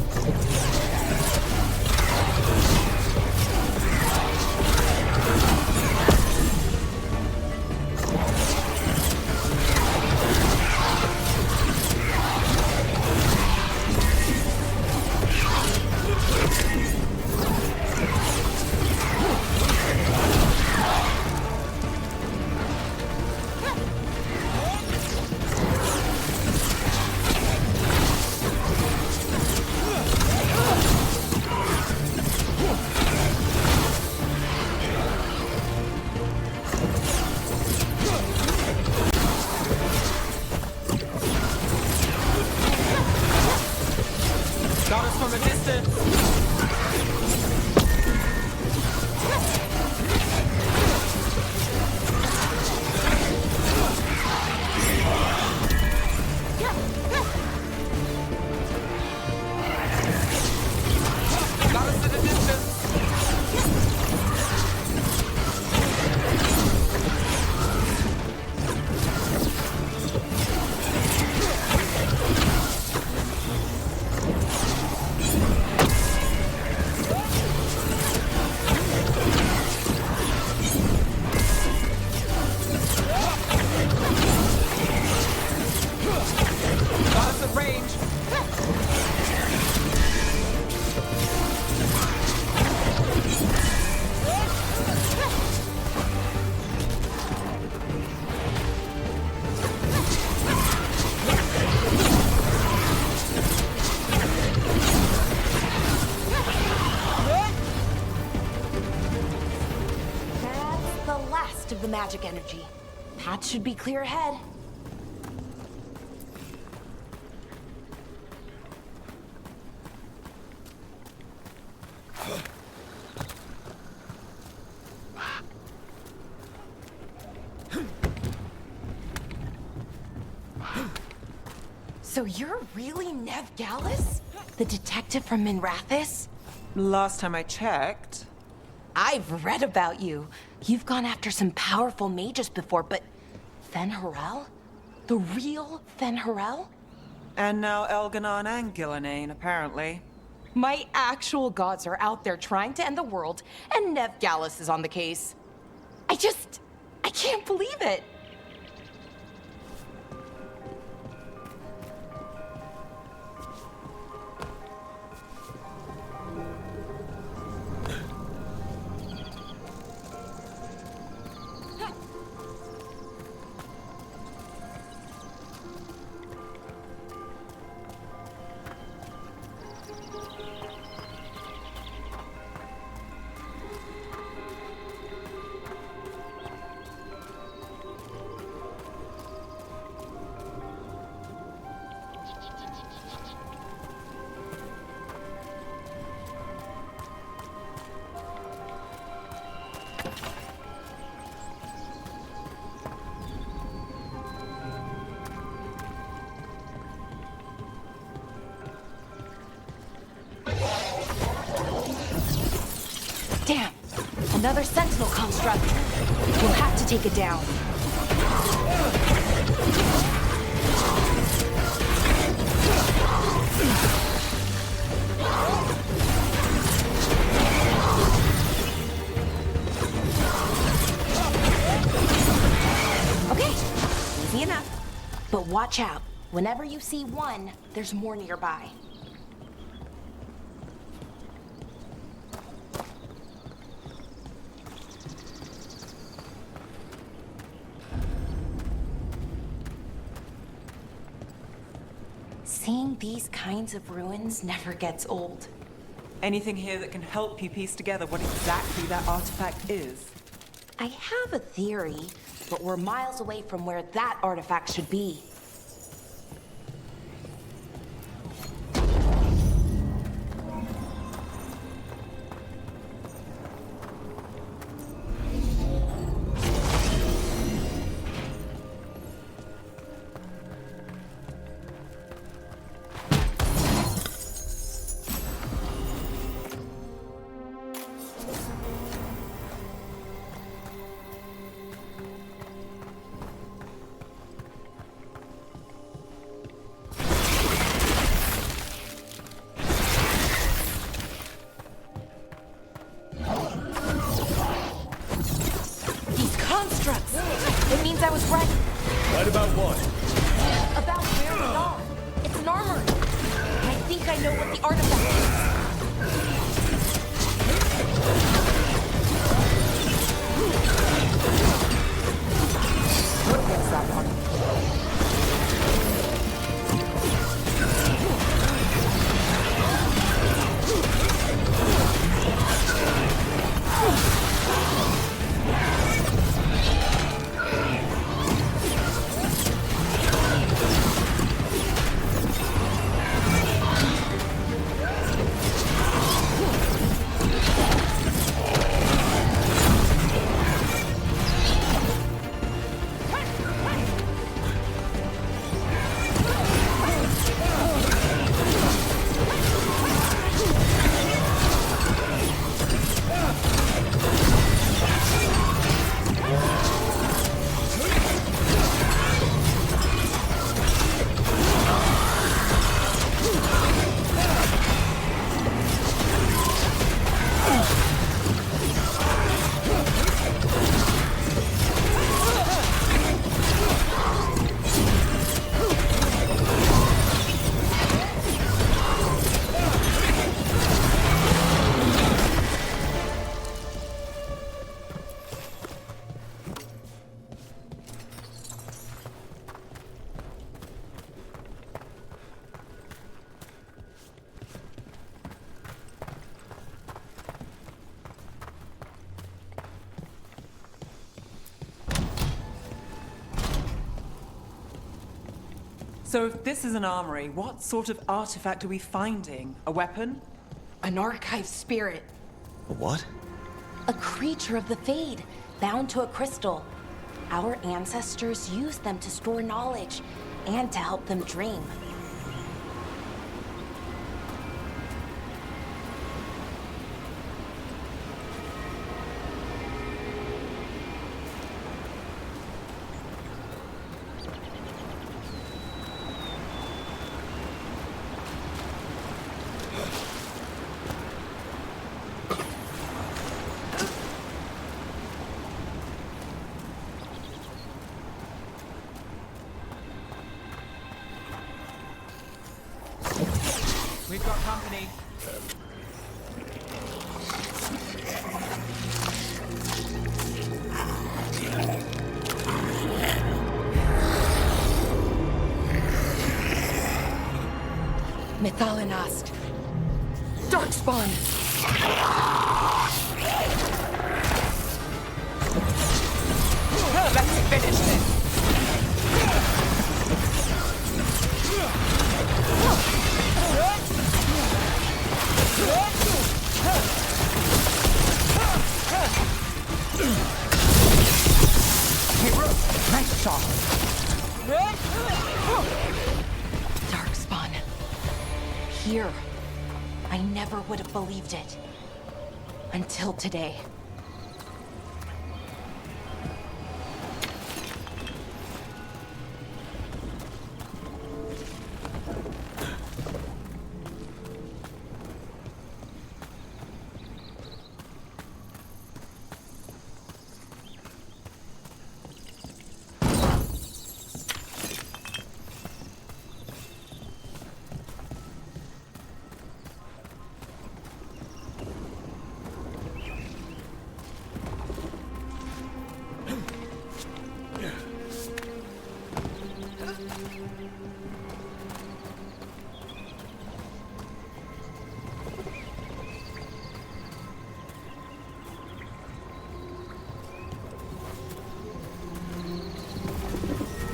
most of the magic energy. Path should be clear ahead. So you're really Nev Gallus? The detective from Minrathis?
Last time I checked.
I've read about you. You've gone after some powerful mages before, but Fen'Harel? The real Fen'Harel?
And now Elganon and Gillenane, apparently.
My actual gods are out there trying to end the world, and Nev Gallus is on the case. I can't believe it. Damn! Another sentinel construct. We'll have to take it down. Okay, easy enough. But watch out. Whenever you see one, there's more nearby. Seeing these kinds of ruins never gets old.
Anything here that can help you piece together what exactly that artifact is?
I have a theory, but we're miles away from where that artifact should be. It means I was right.
Right about what?
About where we are. It's an armory. I think I know what the artifact is. What is that one?
So if this is an armory, what sort of artifact are we finding? A weapon?
An archive spirit.
A what?
A creature of the Fade, bound to a crystal. Our ancestors used them to store knowledge and to help them dream.
We've got company.
Mythalinast. Darkspawn!
Let's finish this!
Hey, Rook! Nice shot! Darkspawn. Here. I never would have believed it. Until today.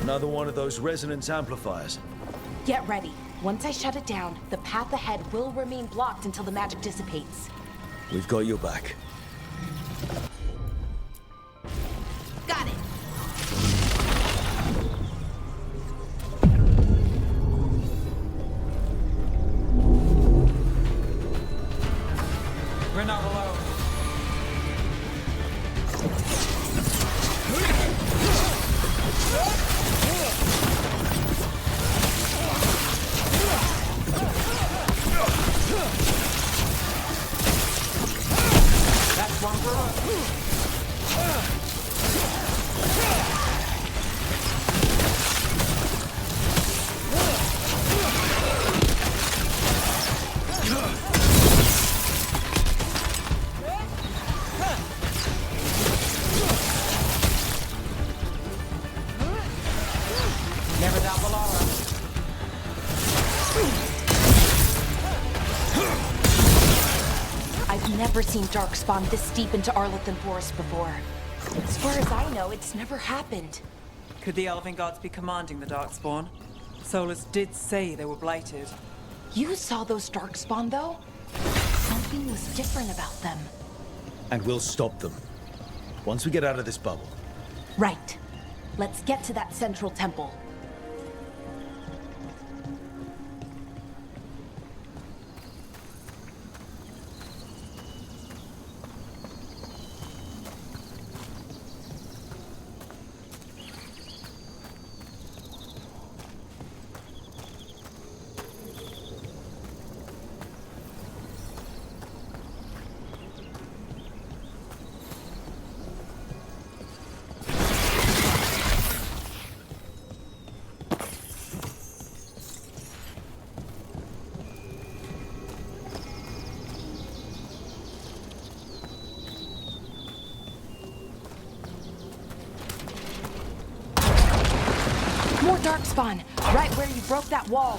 Another one of those resonance amplifiers.
Get ready. Once I shut it down, the path ahead will remain blocked until the magic dissipates.
We've got your back.
Got it!
We're not alone. That's one for us. Never down below.
I've never seen Darkspawn this deep into Arlethan Forest before. As far as I know, it's never happened.
Could the Elven Gods be commanding the Darkspawn? Solus did say they were blighted.
You saw those Darkspawn, though? Something was different about them.
And we'll stop them. Once we get out of this bubble.
Right. Let's get to that central temple. More Darkspawn, right where you broke that wall.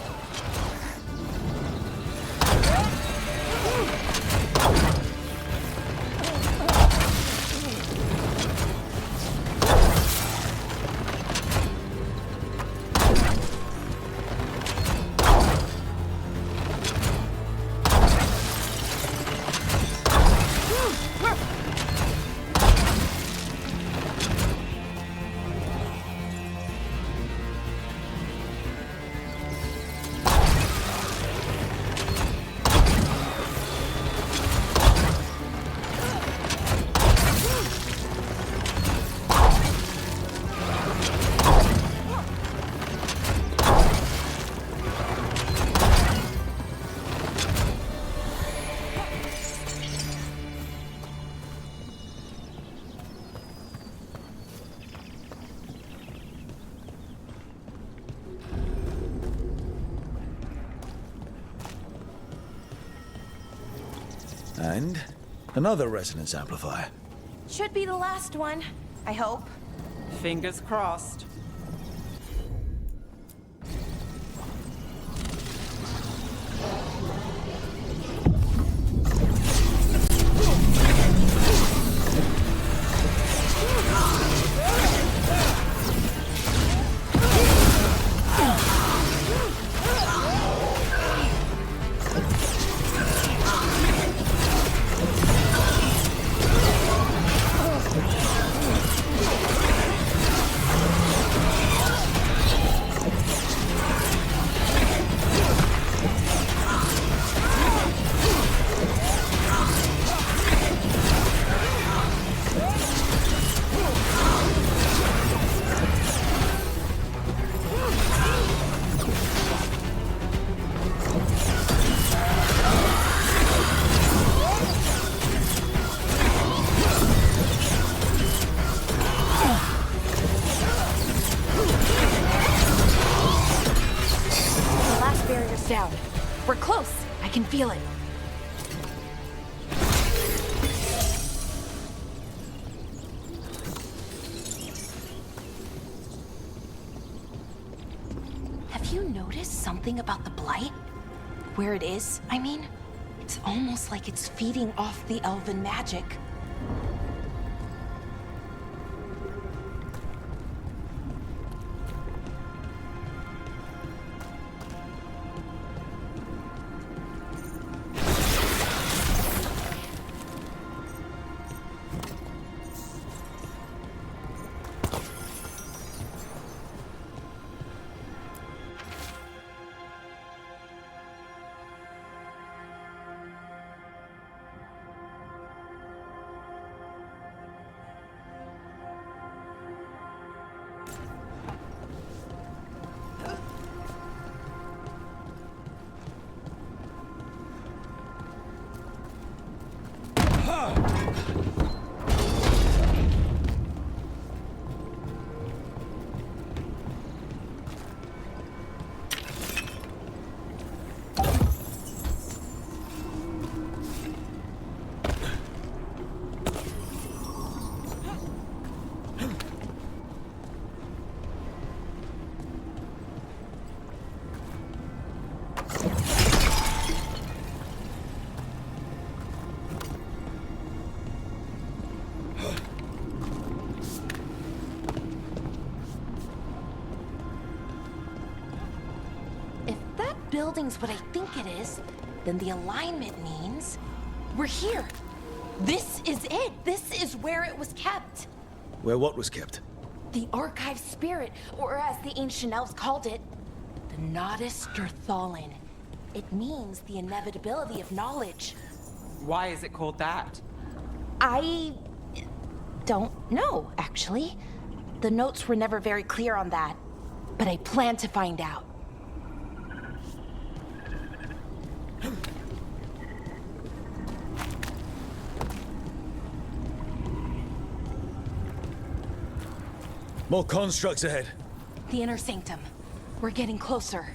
And another resonance amplifier.
Should be the last one, I hope.
Fingers crossed.
Down. We're close. I can feel it. Have you noticed something about the blight? Where it is, I mean? It's almost like it's feeding off the elven magic. Building's what I think it is, then the alignment means we're here. This is it. This is where it was kept.
Where what was kept?
The archive spirit, or as the ancient elves called it, the Nodus Derthalin. It means the inevitability of knowledge.
Why is it called that?
I don't know, actually. The notes were never very clear on that, but I plan to find out.
More constructs ahead.
The inner sanctum. We're getting closer.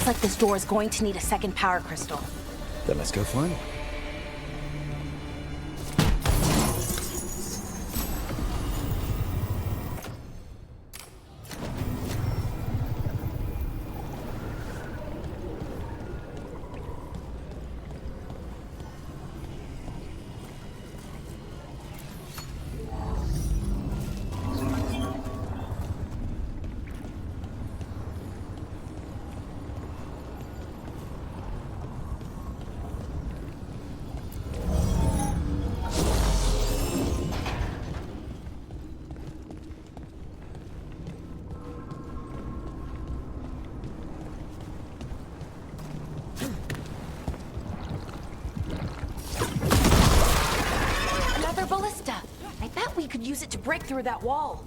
Looks like this door is going to need a second power crystal.
Then let's go find one.
Ballista. I bet we could use it to break through that wall.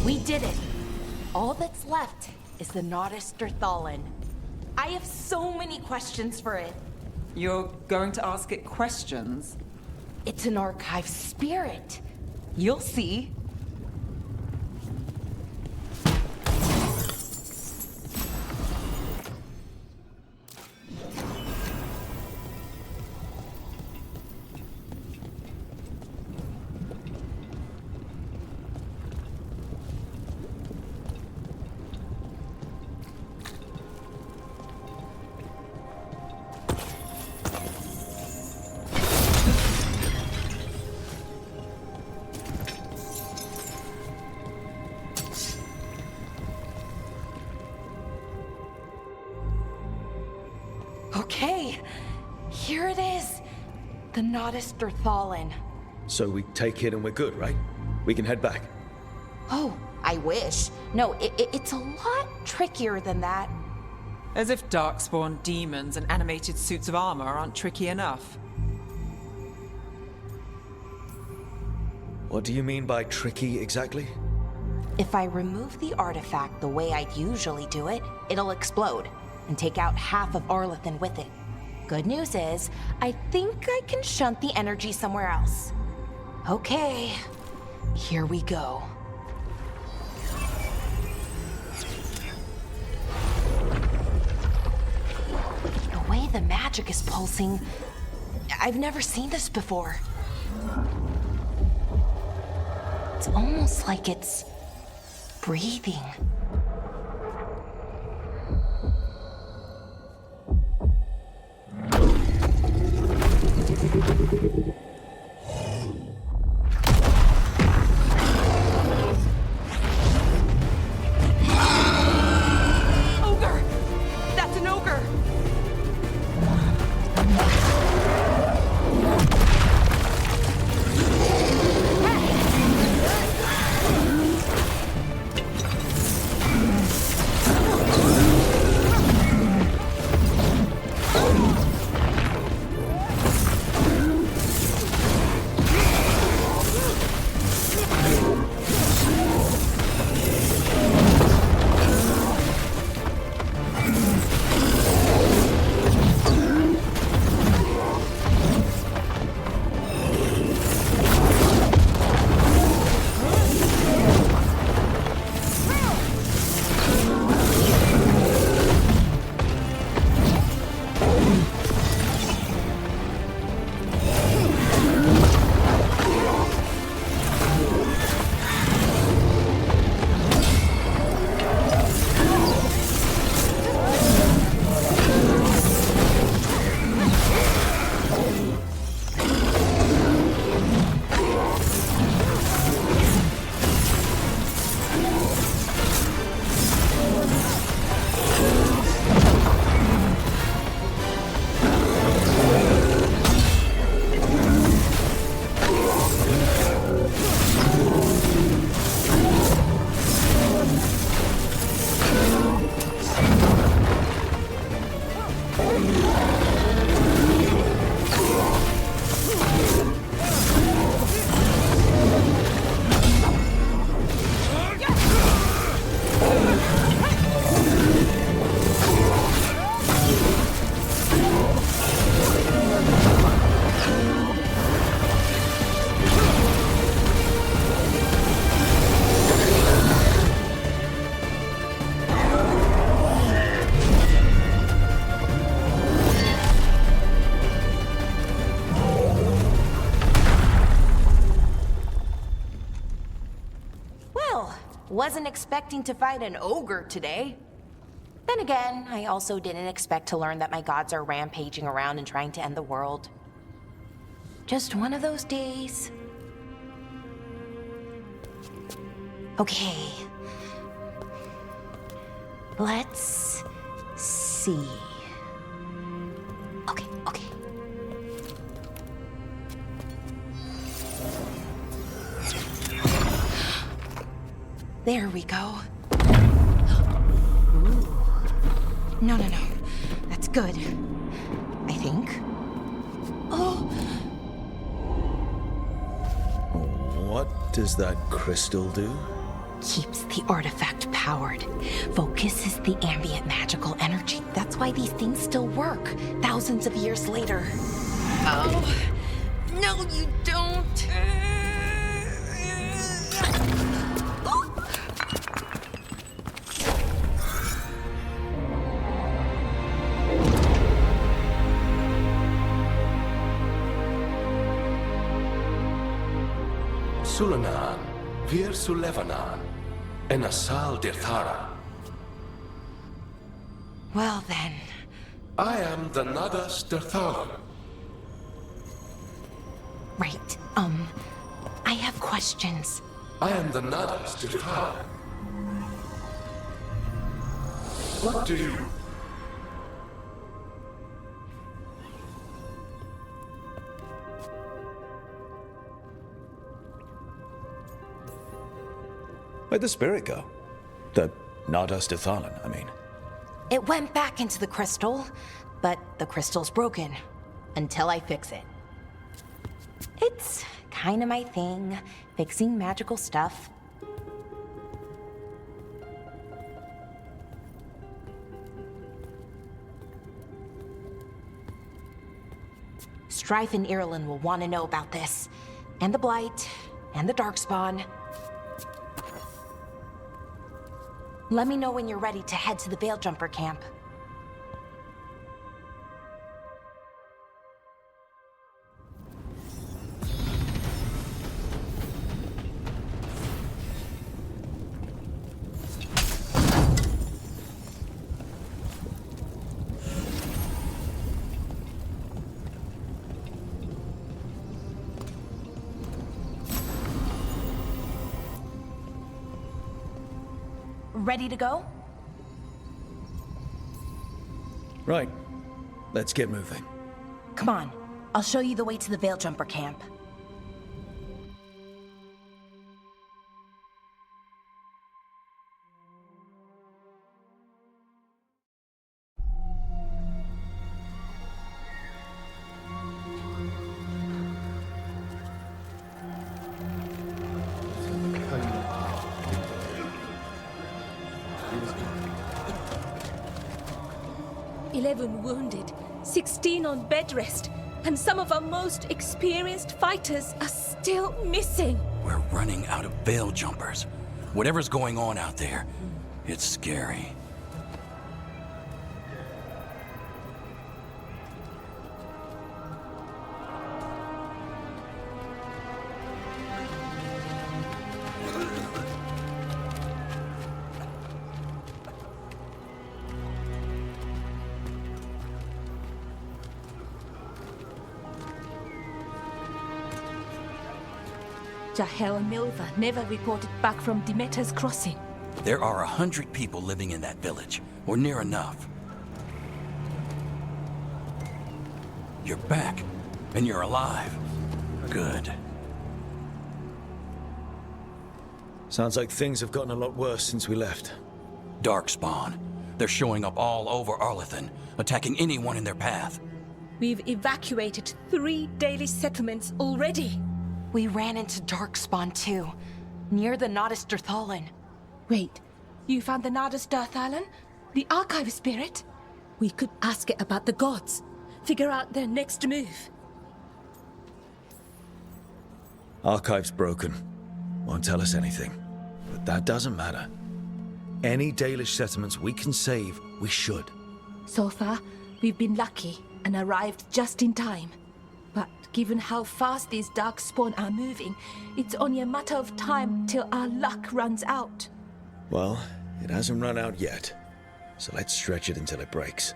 We did it. All that's left is the Nodus Thalin. I have so many questions for it.
You're going to ask it questions?
It's an archive spirit. You'll see. Okay, here it is. The Nodus Thalin.
So we take it and we're good, right? We can head back.
Oh, I wish. No, it's a lot trickier than that.
As if darkspawn demons and animated suits of armor aren't tricky enough.
What do you mean by tricky exactly?
If I remove the artifact the way I'd usually do it, it'll explode and take out half of Arlathan with it. Good news is, I think I can shunt the energy somewhere else. Okay, here we go. The way the magic is pulsing, I've never seen this before. It's almost like it's breathing. Ogre! That's an ogre! Well, wasn't expecting to fight an ogre today. Then again, I also didn't expect to learn that my gods are rampaging around and trying to end the world. Just one of those days. Okay. Let's see. Okay. There we go. Ooh. No. That's good. I think. Oh!
What does that crystal do?
Keeps the artifact powered. Focuses the ambient magical energy. That's why these things still work, thousands of years later. Oh, no you don't.
Sulanan, Vir Sulevanan, and Asal Dirthara.
Well then.
I am the Nadas Dirthalan.
Right, I have questions.
I am the Nadas Dirthalan. What do you...
Where'd the spirit go? The Nadas Dithalan, I mean.
It went back into the crystal, but the crystal's broken. Until I fix it. It's kinda my thing, fixing magical stuff. Strife and Irulan will want to know about this. And the Blight, and the Darkspawn. Let me know when you're ready to head to the Veil Jumper camp. Ready to go?
Right. Let's get moving.
Come on. I'll show you the way to the Veil Jumper camp.
Wounded, 16 on bed rest, and some of our most experienced fighters are still missing.
We're running out of Veil Jumpers. Whatever's going on out there, it's scary.
Jahel and Milva never reported back from Demeter's crossing.
There are 100 people living in that village, or near enough. You're back, and you're alive. Good.
Sounds like things have gotten a lot worse since we left.
Darkspawn. They're showing up all over Arlathan, attacking anyone in their path.
We've evacuated 3 daily settlements already.
We ran into Darkspawn too, near the Nadas Dirthalan.
Wait, you found the Nadas Dirthalan? The archive spirit? We could ask it about the gods. Figure out their next move.
Archive's broken. Won't tell us anything. But that doesn't matter. Any Dalish settlements we can save, we should.
So far, we've been lucky and arrived just in time. But given how fast these darkspawn are moving, it's only a matter of time till our luck runs out.
Well, it hasn't run out yet, so let's stretch it until it breaks.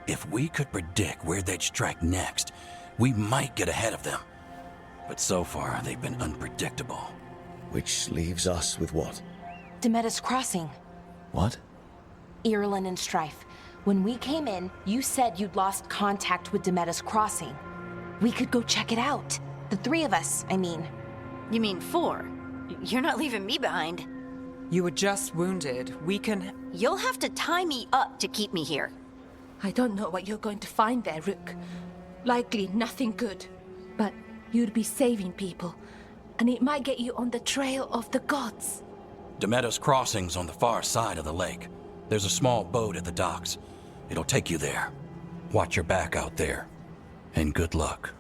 If we could predict where they'd strike next, we might get ahead of them. But so far, they've been unpredictable.
Which leaves us with what?
Demetis Crossing.
What?
Irulan and Strife. When we came in, you said you'd lost contact with Demetis Crossing. We could go check it out. The three of us, I mean.
You mean 4? You're not leaving me behind.
You were just wounded. We can...
You'll have to tie me up to keep me here.
I don't know what you're going to find there, Rook. Likely nothing good. But you'd be saving people, and it might get you on the trail of the gods.
Demetis Crossing's on the far side of the lake. There's a small boat at the docks. It'll take you there. Watch your back out there. And good luck.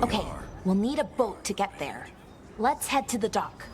Okay, we'll need a boat to get there. Let's head to the dock.